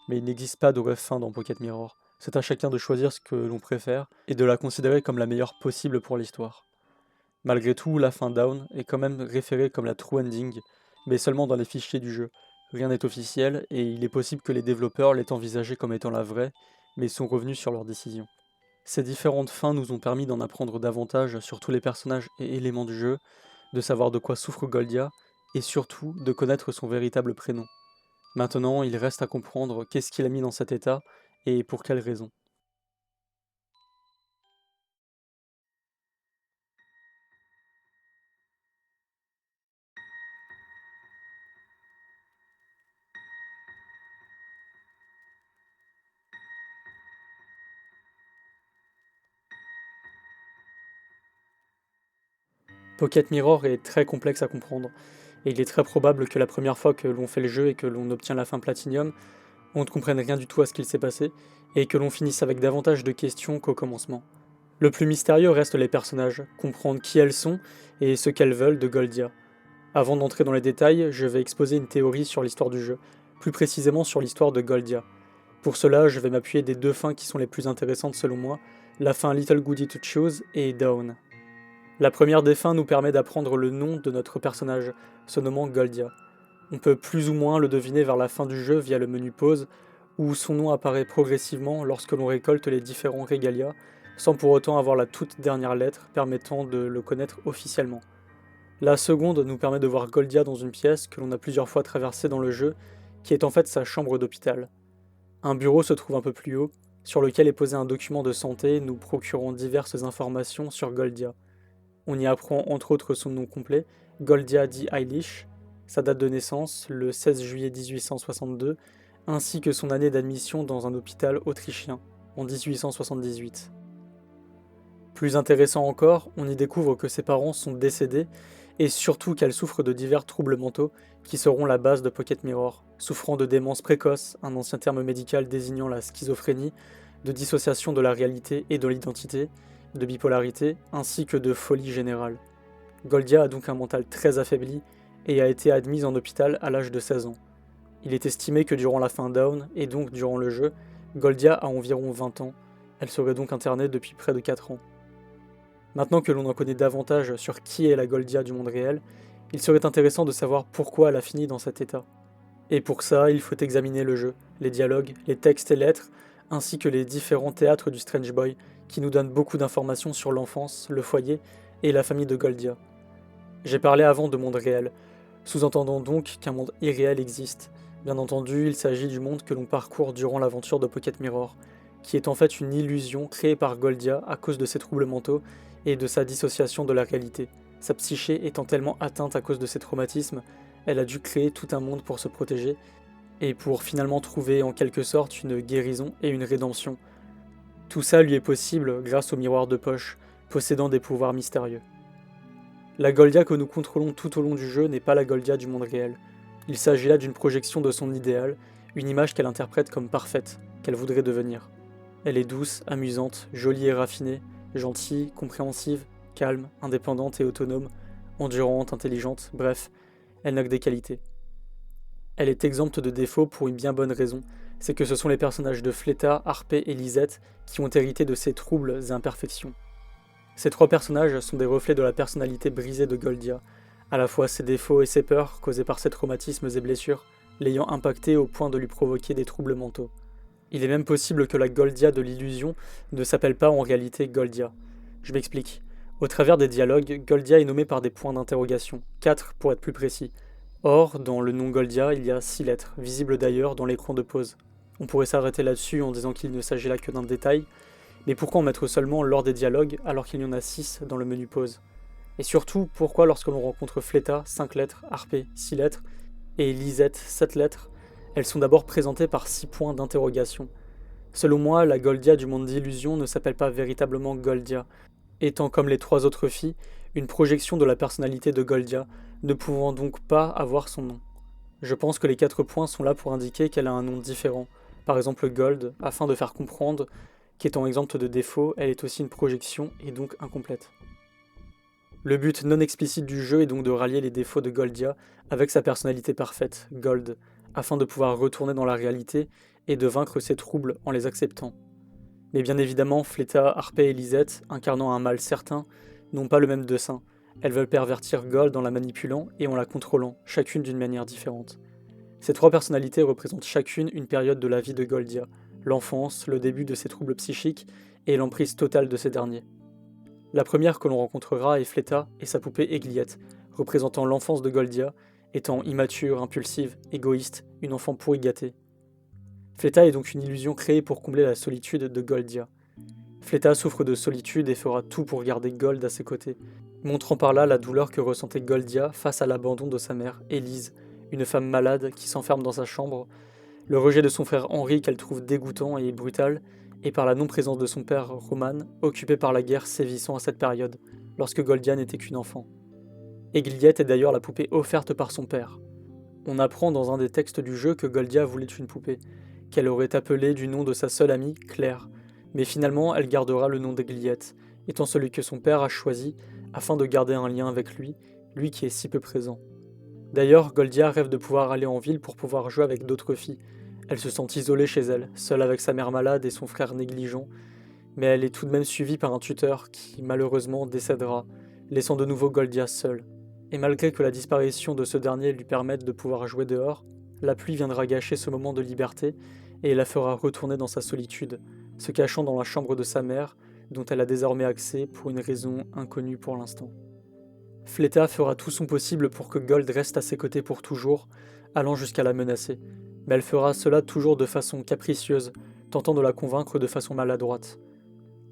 mais il n'existe pas de vraie fin dans Pocket Mirror. C'est à chacun de choisir ce que l'on préfère et de la considérer comme la meilleure possible pour l'histoire. Malgré tout, la fin Down est quand même référée comme la true ending, mais seulement dans les fichiers du jeu. Rien n'est officiel et il est possible que les développeurs l'aient envisagée comme étant la vraie, mais sont revenus sur leur décision. Ces différentes fins nous ont permis d'en apprendre davantage sur tous les personnages et éléments du jeu, de savoir de quoi souffre Goldia, et surtout de connaître son véritable prénom. Maintenant, il reste à comprendre qu'est-ce qui l'a mis dans cet état, et pour quelle raison. Pocket Mirror est très complexe à comprendre, et il est très probable que la première fois que l'on fait le jeu et que l'on obtient la fin Platinum, on ne comprenne rien du tout à ce qu'il s'est passé, et que l'on finisse avec davantage de questions qu'au commencement. Le plus mystérieux reste les personnages, comprendre qui elles sont et ce qu'elles veulent de Goldia. Avant d'entrer dans les détails, je vais exposer une théorie sur l'histoire du jeu, plus précisément sur l'histoire de Goldia. Pour cela, je vais m'appuyer des 2 fins qui sont les plus intéressantes selon moi, la fin Little Goody to Choose et Down. La première des fins nous permet d'apprendre le nom de notre personnage, se nommant Goldia. On peut plus ou moins le deviner vers la fin du jeu via le menu pause, où son nom apparaît progressivement lorsque l'on récolte les différents Regalia, sans pour autant avoir la toute dernière lettre permettant de le connaître officiellement. La seconde nous permet de voir Goldia dans une pièce que l'on a plusieurs fois traversée dans le jeu, qui est en fait sa chambre d'hôpital. Un bureau se trouve un peu plus haut, sur lequel est posé un document de santé nous procurant diverses informations sur Goldia. On y apprend entre autres son nom complet, Goldia D. Eilish, sa date de naissance, le 16 juillet 1862, ainsi que son année d'admission dans un hôpital autrichien, en 1878. Plus intéressant encore, on y découvre que ses parents sont décédés, et surtout qu'elle souffre de divers troubles mentaux qui seront la base de Pocket Mirror, souffrant de démence précoce, un ancien terme médical désignant la schizophrénie, de dissociation de la réalité et de l'identité, de bipolarité, ainsi que de folie générale. Goldia a donc un mental très affaibli et a été admise en hôpital à l'âge de 16 ans. Il est estimé que durant la fin Down, et donc durant le jeu, Goldia a environ 20 ans, elle serait donc internée depuis près de 4 ans. Maintenant que l'on en connaît davantage sur qui est la Goldia du monde réel, il serait intéressant de savoir pourquoi elle a fini dans cet état. Et pour ça, il faut examiner le jeu, les dialogues, les textes et lettres, ainsi que les différents théâtres du Strange Boy, qui nous donnent beaucoup d'informations sur l'enfance, le foyer et la famille de Goldia. J'ai parlé avant de monde réel, sous-entendant donc qu'un monde irréel existe. Bien entendu, il s'agit du monde que l'on parcourt durant l'aventure de Pocket Mirror, qui est en fait une illusion créée par Goldia à cause de ses troubles mentaux et de sa dissociation de la réalité. Sa psyché étant tellement atteinte à cause de ses traumatismes, elle a dû créer tout un monde pour se protéger, et pour finalement trouver en quelque sorte une guérison et une rédemption. Tout ça lui est possible grâce au miroir de poche, possédant des pouvoirs mystérieux. La Goldia que nous contrôlons tout au long du jeu n'est pas la Goldia du monde réel. Il s'agit là d'une projection de son idéal, une image qu'elle interprète comme parfaite, qu'elle voudrait devenir. Elle est douce, amusante, jolie et raffinée, gentille, compréhensive, calme, indépendante et autonome, endurante, intelligente, bref, elle n'a que des qualités. Elle est exempte de défauts pour une bien bonne raison, c'est que ce sont les personnages de Fleta, Harpé et Lisette qui ont hérité de ses troubles et imperfections. Ces trois personnages sont des reflets de la personnalité brisée de Goldia, à la fois ses défauts et ses peurs causés par ses traumatismes et blessures, l'ayant impacté au point de lui provoquer des troubles mentaux. Il est même possible que la Goldia de l'illusion ne s'appelle pas en réalité Goldia. Je m'explique. Au travers des dialogues, Goldia est nommée par des points d'interrogation, 4 pour être plus précis. Or, dans le nom Goldia, il y a 6 lettres, visibles d'ailleurs dans l'écran de pause. On pourrait s'arrêter là-dessus en disant qu'il ne s'agit là que d'un détail, mais pourquoi en mettre seulement lors des dialogues alors qu'il y en a 6 dans le menu pause? Et surtout, pourquoi lorsque l'on rencontre Fleta, 5 lettres, Harpé, 6 lettres, et Lisette, 7 lettres, elles sont d'abord présentées par 6 points d'interrogation. Selon moi, la Goldia du monde d'illusion ne s'appelle pas véritablement Goldia, étant comme les 3 autres filles, une projection de la personnalité de Goldia, ne pouvant donc pas avoir son nom. Je pense que les 4 points sont là pour indiquer qu'elle a un nom différent, par exemple Gold, afin de faire comprendre qu'étant exempte de défauts, elle est aussi une projection et donc incomplète. Le but non explicite du jeu est donc de rallier les défauts de Goldia avec sa personnalité parfaite, Gold, afin de pouvoir retourner dans la réalité et de vaincre ses troubles en les acceptant. Mais bien évidemment, Fleta, Harpé et Lisette, incarnant un mal certain, n'ont pas le même dessein. Elles veulent pervertir Gold en la manipulant et en la contrôlant, chacune d'une manière différente. Ces 3 personnalités représentent chacune une période de la vie de Goldia, l'enfance, le début de ses troubles psychiques et l'emprise totale de ces derniers. La première que l'on rencontrera est Fleta et sa poupée Egliette, représentant l'enfance de Goldia, étant immature, impulsive, égoïste, une enfant pourri gâtée. Fleta est donc une illusion créée pour combler la solitude de Goldia. Fleta souffre de solitude et fera tout pour garder Gold à ses côtés, montrant par là la douleur que ressentait Goldia face à l'abandon de sa mère, Élise, une femme malade qui s'enferme dans sa chambre, le rejet de son frère Henri qu'elle trouve dégoûtant et brutal, et par la non-présence de son père Roman, occupé par la guerre sévissant à cette période, lorsque Goldia n'était qu'une enfant. Egliette est d'ailleurs la poupée offerte par son père. On apprend dans un des textes du jeu que Goldia voulait une poupée, qu'elle aurait appelée du nom de sa seule amie, Claire, mais finalement elle gardera le nom d'Egliette, étant celui que son père a choisi afin de garder un lien avec lui, lui qui est si peu présent. D'ailleurs, Goldia rêve de pouvoir aller en ville pour pouvoir jouer avec d'autres filles. Elle se sent isolée chez elle, seule avec sa mère malade et son frère négligent, mais elle est tout de même suivie par un tuteur qui, malheureusement, décédera, laissant de nouveau Goldia seule. Et malgré que la disparition de ce dernier lui permette de pouvoir jouer dehors, la pluie viendra gâcher ce moment de liberté et la fera retourner dans sa solitude, se cachant dans la chambre de sa mère, dont elle a désormais accès pour une raison inconnue pour l'instant. Fleta fera tout son possible pour que Gold reste à ses côtés pour toujours, allant jusqu'à la menacer, mais elle fera cela toujours de façon capricieuse, tentant de la convaincre de façon maladroite.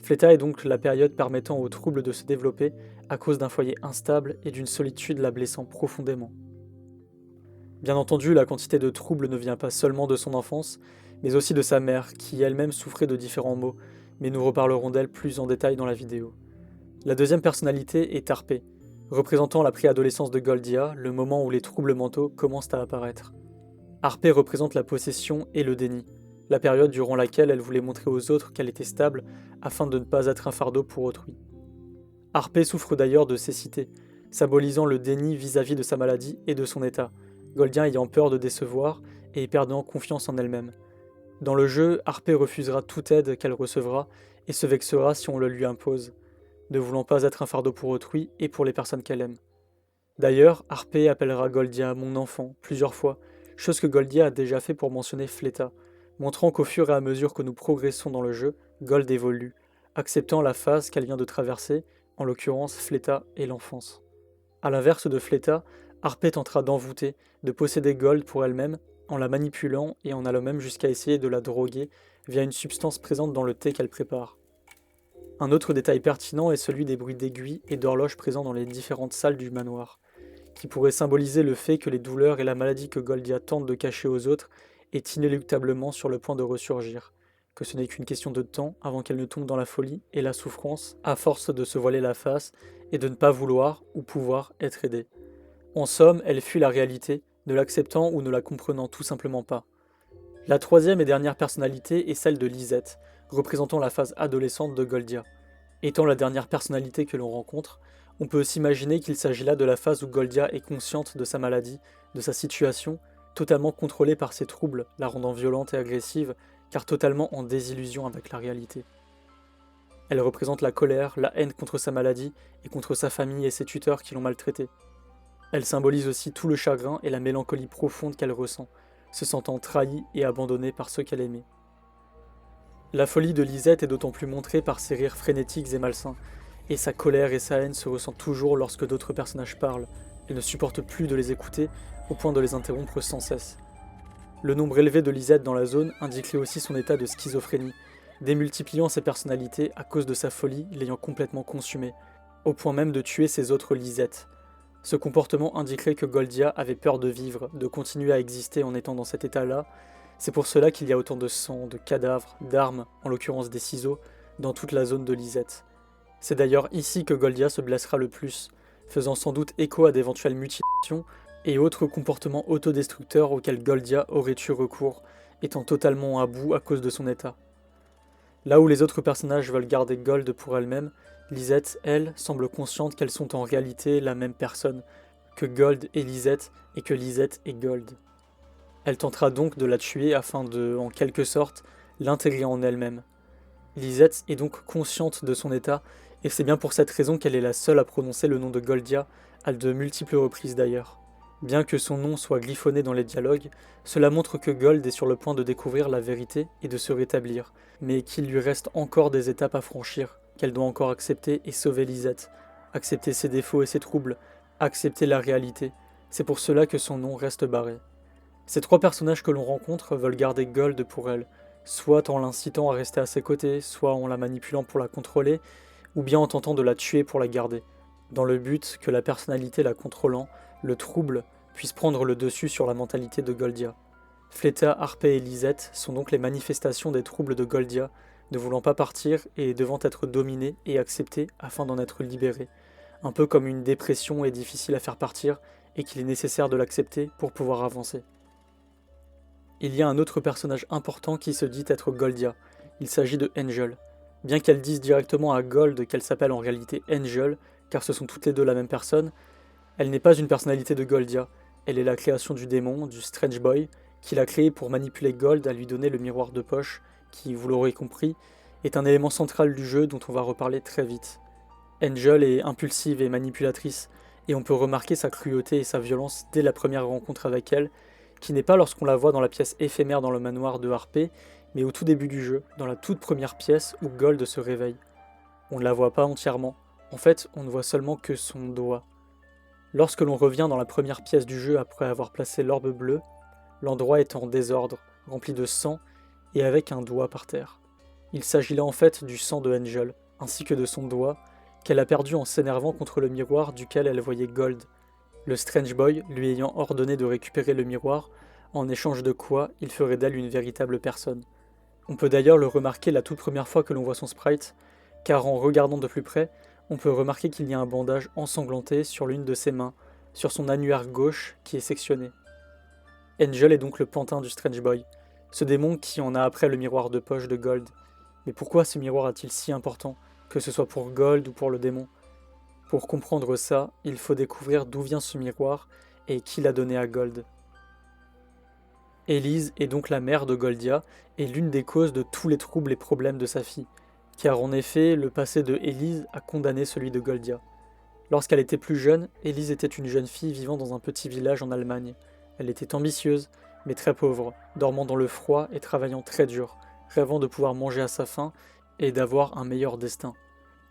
Fleta est donc la période permettant aux troubles de se développer à cause d'un foyer instable et d'une solitude la blessant profondément. Bien entendu, la quantité de troubles ne vient pas seulement de son enfance, mais aussi de sa mère, qui elle-même souffrait de différents maux, mais nous reparlerons d'elle plus en détail dans la vidéo. La deuxième personnalité est Harpé, représentant la préadolescence de Goldia, le moment où les troubles mentaux commencent à apparaître. Harpé représente la possession et le déni, la période durant laquelle elle voulait montrer aux autres qu'elle était stable afin de ne pas être un fardeau pour autrui. Harpé souffre d'ailleurs de cécité, symbolisant le déni vis-à-vis de sa maladie et de son état, Goldia ayant peur de décevoir et perdant confiance en elle-même. Dans le jeu, Harpé refusera toute aide qu'elle recevra et se vexera si on le lui impose, ne voulant pas être un fardeau pour autrui et pour les personnes qu'elle aime. D'ailleurs, Harpé appellera Goldia « mon enfant » plusieurs fois, chose que Goldia a déjà fait pour mentionner Fleta, montrant qu'au fur et à mesure que nous progressons dans le jeu, Gold évolue, acceptant la phase qu'elle vient de traverser, en l'occurrence Fleta et l'enfance. A l'inverse de Fleta, Harpé tentera d'envoûter, de posséder Gold pour elle-même, en la manipulant et en allant même jusqu'à essayer de la droguer via une substance présente dans le thé qu'elle prépare. Un autre détail pertinent est celui des bruits d'aiguilles et d'horloges présents dans les différentes salles du manoir, qui pourrait symboliser le fait que les douleurs et la maladie que Goldia tente de cacher aux autres est inéluctablement sur le point de ressurgir, que ce n'est qu'une question de temps avant qu'elle ne tombe dans la folie et la souffrance à force de se voiler la face et de ne pas vouloir ou pouvoir être aidée. En somme, elle fuit la réalité, ne l'acceptant ou ne la comprenant tout simplement pas. La troisième et dernière personnalité est celle de Lisette, représentant la phase adolescente de Goldia. Étant la dernière personnalité que l'on rencontre, on peut s'imaginer qu'il s'agit là de la phase où Goldia est consciente de sa maladie, de sa situation, totalement contrôlée par ses troubles, la rendant violente et agressive, car totalement en désillusion avec la réalité. Elle représente la colère, la haine contre sa maladie et contre sa famille et ses tuteurs qui l'ont maltraitée. Elle symbolise aussi tout le chagrin et la mélancolie profonde qu'elle ressent, se sentant trahie et abandonnée par ceux qu'elle aimait. La folie de Lisette est d'autant plus montrée par ses rires frénétiques et malsains, et sa colère et sa haine se ressentent toujours lorsque d'autres personnages parlent. Elle ne supporte plus de les écouter, au point de les interrompre sans cesse. Le nombre élevé de Lisette dans la zone indiquait aussi son état de schizophrénie, démultipliant ses personnalités à cause de sa folie l'ayant complètement consumée, au point même de tuer ses autres Lisettes. Ce comportement indiquerait que Goldia avait peur de vivre, de continuer à exister en étant dans cet état-là. C'est pour cela qu'il y a autant de sang, de cadavres, d'armes, en l'occurrence des ciseaux, dans toute la zone de Lisette. C'est d'ailleurs ici que Goldia se blessera le plus, faisant sans doute écho à d'éventuelles mutilations et autres comportements autodestructeurs auxquels Goldia aurait eu recours, étant totalement à bout à cause de son état. Là où les autres personnages veulent garder Gold pour elle-même, Lisette, elle, semble consciente qu'elles sont en réalité la même personne, que Gold est Lisette et que Lisette est Gold. Elle tentera donc de la tuer afin de, en quelque sorte, l'intégrer en elle-même. Lisette est donc consciente de son état, et c'est bien pour cette raison qu'elle est la seule à prononcer le nom de Goldia, à de multiples reprises d'ailleurs. Bien que son nom soit griffonné dans les dialogues, cela montre que Gold est sur le point de découvrir la vérité et de se rétablir, mais qu'il lui reste encore des étapes à franchir, qu'elle doit encore accepter et sauver Lisette, accepter ses défauts et ses troubles, accepter la réalité. C'est pour cela que son nom reste barré. Ces trois personnages que l'on rencontre veulent garder Gold pour elle, soit en l'incitant à rester à ses côtés, soit en la manipulant pour la contrôler, ou bien en tentant de la tuer pour la garder, dans le but que la personnalité la contrôlant, le trouble, puisse prendre le dessus sur la mentalité de Goldia. Fleta, Harpé et Lisette sont donc les manifestations des troubles de Goldia, ne voulant pas partir et devant être dominée et acceptée afin d'en être libérée, un peu comme une dépression est difficile à faire partir et qu'il est nécessaire de l'accepter pour pouvoir avancer. Il y a un autre personnage important qui se dit être Goldia, il s'agit de Angel. Bien qu'elle dise directement à Gold qu'elle s'appelle en réalité Angel, car ce sont toutes les deux la même personne, elle n'est pas une personnalité de Goldia, elle est la création du démon, du Strange Boy, qu'il a créé pour manipuler Gold à lui donner le miroir de poche, qui, vous l'aurez compris, est un élément central du jeu dont on va reparler très vite. Angel est impulsive et manipulatrice, et on peut remarquer sa cruauté et sa violence dès la première rencontre avec elle, qui n'est pas lorsqu'on la voit dans la pièce éphémère dans le manoir de Harpé, mais au tout début du jeu, dans la toute première pièce où Gold se réveille. On ne la voit pas entièrement, en fait on ne voit seulement que son doigt. Lorsque l'on revient dans la première pièce du jeu après avoir placé l'orbe bleue, l'endroit est en désordre, rempli de sang et avec un doigt par terre. Il s'agit là en fait du sang de Angel, ainsi que de son doigt, qu'elle a perdu en s'énervant contre le miroir duquel elle voyait Gold, le Strange Boy lui ayant ordonné de récupérer le miroir, en échange de quoi il ferait d'elle une véritable personne. On peut d'ailleurs le remarquer la toute première fois que l'on voit son sprite, car en regardant de plus près, on peut remarquer qu'il y a un bandage ensanglanté sur l'une de ses mains, sur son annulaire gauche qui est sectionné. Angel est donc le pantin du Strange Boy, ce démon qui en a après le miroir de poche de Gold. Mais pourquoi ce miroir est-il si important, que ce soit pour Gold ou pour le démon? Pour comprendre ça, il faut découvrir d'où vient ce miroir et qui l'a donné à Gold. Elise est donc la mère de Goldia et l'une des causes de tous les troubles et problèmes de sa fille, car en effet, le passé de Elise a condamné celui de Goldia. Lorsqu'elle était plus jeune, Elise était une jeune fille vivant dans un petit village en Allemagne. Elle était ambitieuse, mais très pauvre, dormant dans le froid et travaillant très dur, rêvant de pouvoir manger à sa faim et d'avoir un meilleur destin.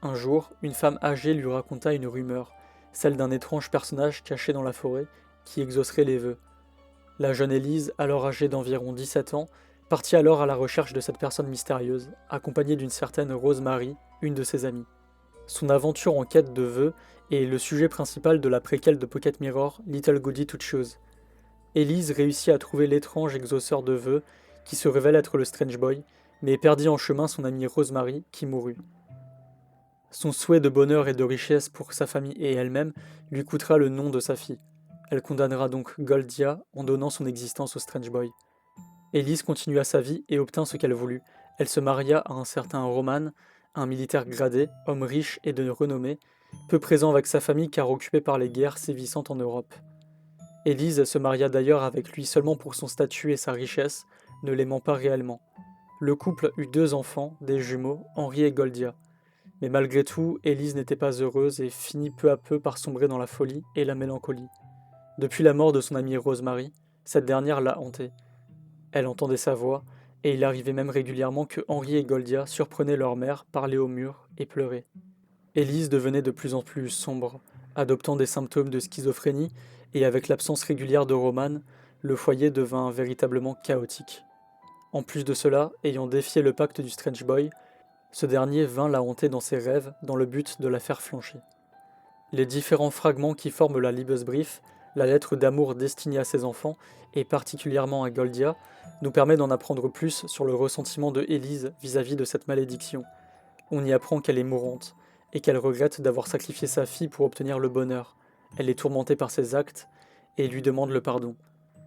Un jour, une femme âgée lui raconta une rumeur, celle d'un étrange personnage caché dans la forêt qui exaucerait les vœux. La jeune Élise, alors âgée d'environ 17 ans, partit alors à la recherche de cette personne mystérieuse, accompagnée d'une certaine Rosemary, une de ses amies. Son aventure en quête de vœux est le sujet principal de la préquelle de Pocket Mirror Little Goody Two Shoes. Élise réussit à trouver l'étrange exauceur de vœux qui se révèle être le Strange Boy, mais perdit en chemin son amie Rosemary qui mourut. Son souhait de bonheur et de richesse pour sa famille et elle-même lui coûtera le nom de sa fille. Elle condamnera donc Goldia en donnant son existence au Strange Boy. Élise continua sa vie et obtint ce qu'elle voulut. Elle se maria à un certain Roman, un militaire gradé, homme riche et de renommée, peu présent avec sa famille car occupé par les guerres sévissantes en Europe. Élise se maria d'ailleurs avec lui seulement pour son statut et sa richesse, ne l'aimant pas réellement. Le couple eut 2 enfants, des jumeaux, Henri et Goldia. Mais malgré tout, Élise n'était pas heureuse et finit peu à peu par sombrer dans la folie et la mélancolie. Depuis la mort de son amie Rosemary, cette dernière l'a hantée. Elle entendait sa voix, et il arrivait même régulièrement que Henri et Goldia surprenaient leur mère, parlaient au mur et pleuraient. Élise devenait de plus en plus sombre, adoptant des symptômes de schizophrénie, et avec l'absence régulière de Roman, le foyer devint véritablement chaotique. En plus de cela, ayant défié le pacte du Strange Boy, ce dernier vint la hanter dans ses rêves dans le but de la faire flancher. Les différents fragments qui forment la Liebesbrief, la lettre d'amour destinée à ses enfants, et particulièrement à Goldia, nous permet d'en apprendre plus sur le ressentiment de Élise vis-à-vis de cette malédiction. On y apprend qu'elle est mourante, et qu'elle regrette d'avoir sacrifié sa fille pour obtenir le bonheur. Elle est tourmentée par ses actes, et lui demande le pardon.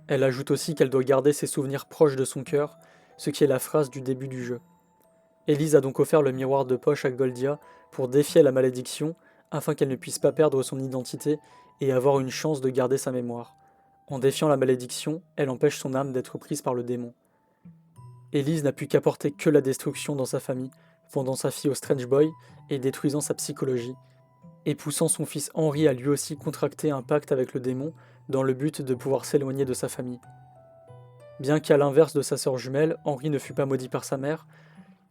Elle ajoute aussi qu'elle doit garder ses souvenirs proches de son cœur, ce qui est la phrase du début du jeu. Élise a donc offert le miroir de poche à Goldia pour défier la malédiction, afin qu'elle ne puisse pas perdre son identité et avoir une chance de garder sa mémoire. En défiant la malédiction, elle empêche son âme d'être prise par le démon. Élise n'a pu qu'apporter que la destruction dans sa famille, vendant sa fille au Strange Boy et détruisant sa psychologie, et poussant son fils Henri à lui aussi contracter un pacte avec le démon dans le but de pouvoir s'éloigner de sa famille. Bien qu'à l'inverse de sa sœur jumelle, Henri ne fut pas maudit par sa mère,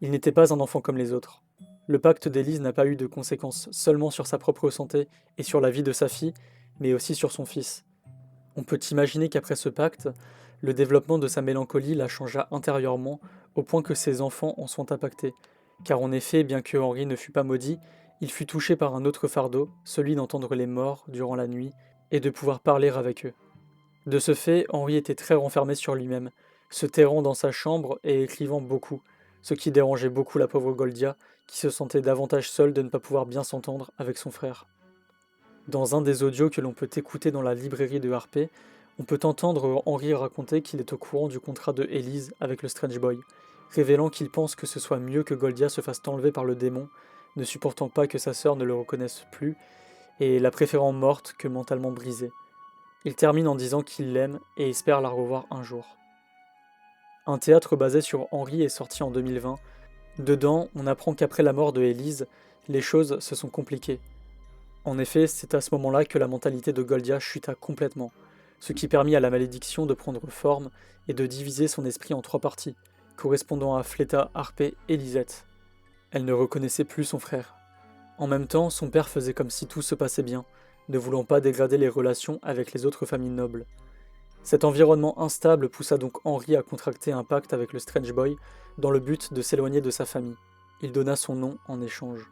il n'était pas un enfant comme les autres. Le pacte d'Élise n'a pas eu de conséquences seulement sur sa propre santé et sur la vie de sa fille, mais aussi sur son fils. On peut imaginer qu'après ce pacte, le développement de sa mélancolie la changea intérieurement au point que ses enfants en sont impactés, car en effet, bien que Henri ne fût pas maudit, il fut touché par un autre fardeau, celui d'entendre les morts durant la nuit et de pouvoir parler avec eux. De ce fait, Henri était très renfermé sur lui-même, se terrant dans sa chambre et écrivant beaucoup, ce qui dérangeait beaucoup la pauvre Goldia, qui se sentait davantage seule de ne pas pouvoir bien s'entendre avec son frère. Dans un des audios que l'on peut écouter dans la librairie de Harpé, on peut entendre Henri raconter qu'il est au courant du contrat de Élise avec le Strange Boy, révélant qu'il pense que ce soit mieux que Goldia se fasse enlever par le démon, ne supportant pas que sa sœur ne le reconnaisse plus, et la préférant morte que mentalement brisée. Il termine en disant qu'il l'aime et espère la revoir un jour. Un théâtre basé sur Henri est sorti en 2020. Dedans, on apprend qu'après la mort de Élise, les choses se sont compliquées. En effet, c'est à ce moment-là que la mentalité de Goldia chuta complètement, ce qui permit à la malédiction de prendre forme et de diviser son esprit en 3 parties, correspondant à Fleta, Harpé et Lisette. Elle ne reconnaissait plus son frère. En même temps, son père faisait comme si tout se passait bien, ne voulant pas dégrader les relations avec les autres familles nobles. Cet environnement instable poussa donc Henri à contracter un pacte avec le Strange Boy dans le but de s'éloigner de sa famille. Il donna son nom en échange.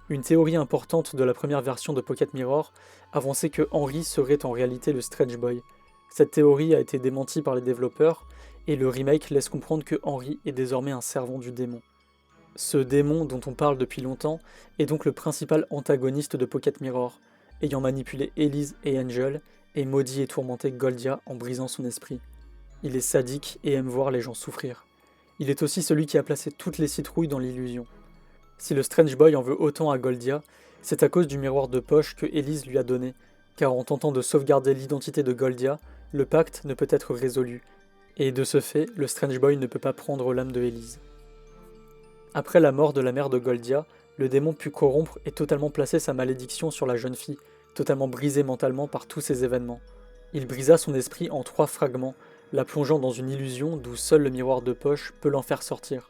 Une théorie importante de la première version de Pocket Mirror avançait que Henri serait en réalité le Strange Boy. Cette théorie a été démentie par les développeurs, et le remake laisse comprendre que Henri est désormais un servant du démon. Ce démon dont on parle depuis longtemps est donc le principal antagoniste de Pocket Mirror, ayant manipulé Élise et Angel, et maudit et tourmenté Goldia en brisant son esprit. Il est sadique et aime voir les gens souffrir. Il est aussi celui qui a placé toutes les citrouilles dans l'illusion. Si le Strange Boy en veut autant à Goldia, c'est à cause du miroir de poche que Élise lui a donné, car en tentant de sauvegarder l'identité de Goldia, le pacte ne peut être résolu, et de ce fait, le Strange Boy ne peut pas prendre l'âme de Élise. Après la mort de la mère de Goldia, le démon put corrompre et totalement placer sa malédiction sur la jeune fille, totalement brisée mentalement par tous ces événements. Il brisa son esprit en 3 fragments, la plongeant dans une illusion d'où seul le miroir de poche peut l'en faire sortir.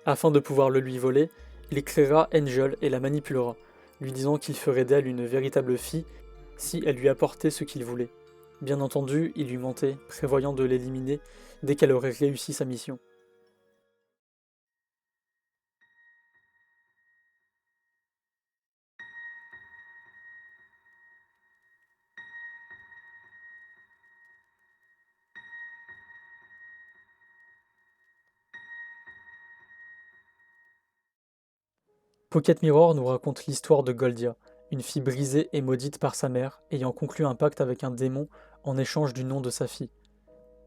Afin de pouvoir le lui voler, il créera Angel et la manipulera, lui disant qu'il ferait d'elle une véritable fille si elle lui apportait ce qu'il voulait. Bien entendu, il lui mentait, prévoyant de l'éliminer dès qu'elle aurait réussi sa mission. Pocket Mirror nous raconte l'histoire de Goldia, une fille brisée et maudite par sa mère, ayant conclu un pacte avec un démon en échange du nom de sa fille.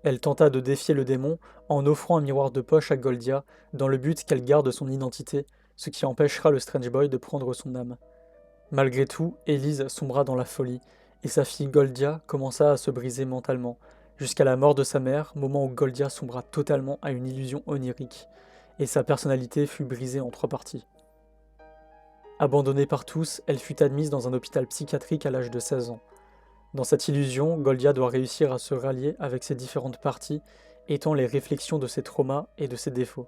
Elle tenta de défier le démon en offrant un miroir de poche à Goldia dans le but qu'elle garde son identité, ce qui empêchera le Strange Boy de prendre son âme. Malgré tout, Elise sombra dans la folie, et sa fille Goldia commença à se briser mentalement, jusqu'à la mort de sa mère, moment où Goldia sombra totalement à une illusion onirique, et sa personnalité fut brisée en 3 parties. Abandonnée par tous, elle fut admise dans un hôpital psychiatrique à l'âge de 16 ans. Dans cette illusion, Goldia doit réussir à se rallier avec ses différentes parties, étant les réflexions de ses traumas et de ses défauts.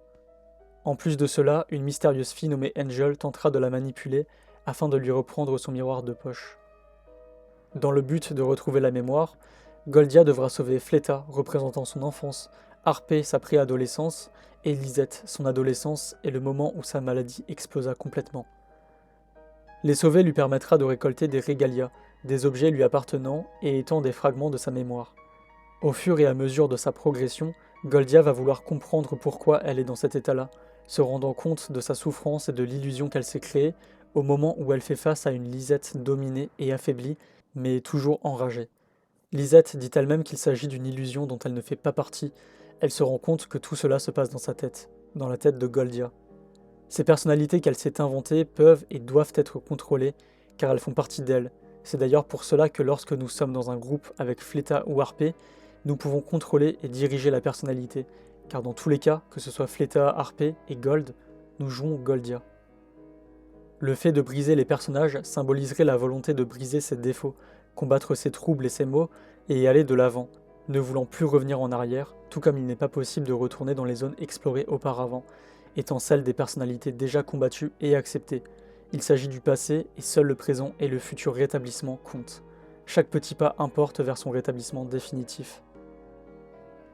En plus de cela, une mystérieuse fille nommée Angel tentera de la manipuler afin de lui reprendre son miroir de poche. Dans le but de retrouver la mémoire, Goldia devra sauver Fleta, représentant son enfance, Harpé, sa préadolescence, et Lisette, son adolescence et le moment où sa maladie explosa complètement. Les sauver lui permettra de récolter des régalias, des objets lui appartenant et étant des fragments de sa mémoire. Au fur et à mesure de sa progression, Goldia va vouloir comprendre pourquoi elle est dans cet état-là, se rendant compte de sa souffrance et de l'illusion qu'elle s'est créée au moment où elle fait face à une Lisette dominée et affaiblie, mais toujours enragée. Lisette dit elle-même qu'il s'agit d'une illusion dont elle ne fait pas partie. Elle se rend compte que tout cela se passe dans sa tête, dans la tête de Goldia. Ces personnalités qu'elle s'est inventées peuvent et doivent être contrôlées, car elles font partie d'elle. C'est d'ailleurs pour cela que lorsque nous sommes dans un groupe avec Fleta ou Harpé, nous pouvons contrôler et diriger la personnalité, car dans tous les cas, que ce soit Fleta, Harpé et Gold, nous jouons Goldia. Le fait de briser les personnages symboliserait la volonté de briser ses défauts, combattre ses troubles et ses maux, et aller de l'avant, ne voulant plus revenir en arrière, tout comme il n'est pas possible de retourner dans les zones explorées auparavant, étant celles des personnalités déjà combattues et acceptées. Il s'agit du passé et seul le présent et le futur rétablissement comptent. Chaque petit pas importe vers son rétablissement définitif.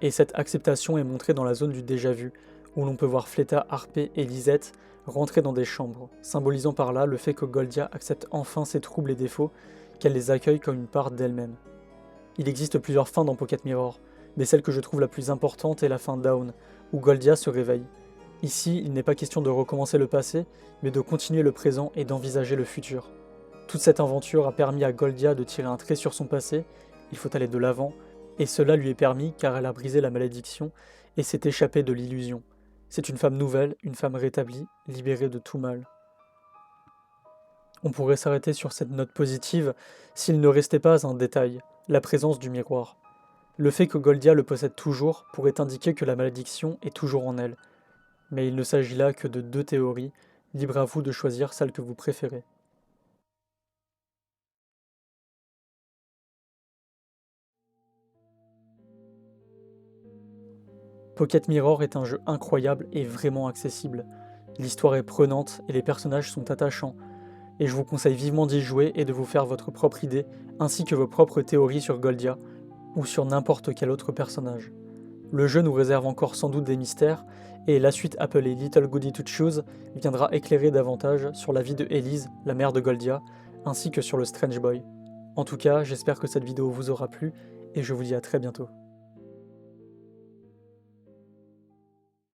Et cette acceptation est montrée dans la zone du déjà-vu, où l'on peut voir Fleta, Harpé et Lisette rentrer dans des chambres, symbolisant par là le fait que Goldia accepte enfin ses troubles et défauts, qu'elle les accueille comme une part d'elle-même. Il existe plusieurs fins dans Pocket Mirror, mais celle que je trouve la plus importante est la fin Down, où Goldia se réveille. Ici, il n'est pas question de recommencer le passé, mais de continuer le présent et d'envisager le futur. Toute cette aventure a permis à Goldia de tirer un trait sur son passé, il faut aller de l'avant, et cela lui est permis car elle a brisé la malédiction et s'est échappée de l'illusion. C'est une femme nouvelle, une femme rétablie, libérée de tout mal. On pourrait s'arrêter sur cette note positive s'il ne restait pas un détail, la présence du miroir. Le fait que Goldia le possède toujours pourrait indiquer que la malédiction est toujours en elle. Mais il ne s'agit là que de 2 théories, libre à vous de choisir celle que vous préférez. Pocket Mirror est un jeu incroyable et vraiment accessible. L'histoire est prenante et les personnages sont attachants, et je vous conseille vivement d'y jouer et de vous faire votre propre idée, ainsi que vos propres théories sur Goldia, ou sur n'importe quel autre personnage. Le jeu nous réserve encore sans doute des mystères, et la suite appelée Little Goody Two Shoes viendra éclairer davantage sur la vie de Elise, la mère de Goldia, ainsi que sur le Strange Boy. En tout cas, j'espère que cette vidéo vous aura plu, et je vous dis à très bientôt.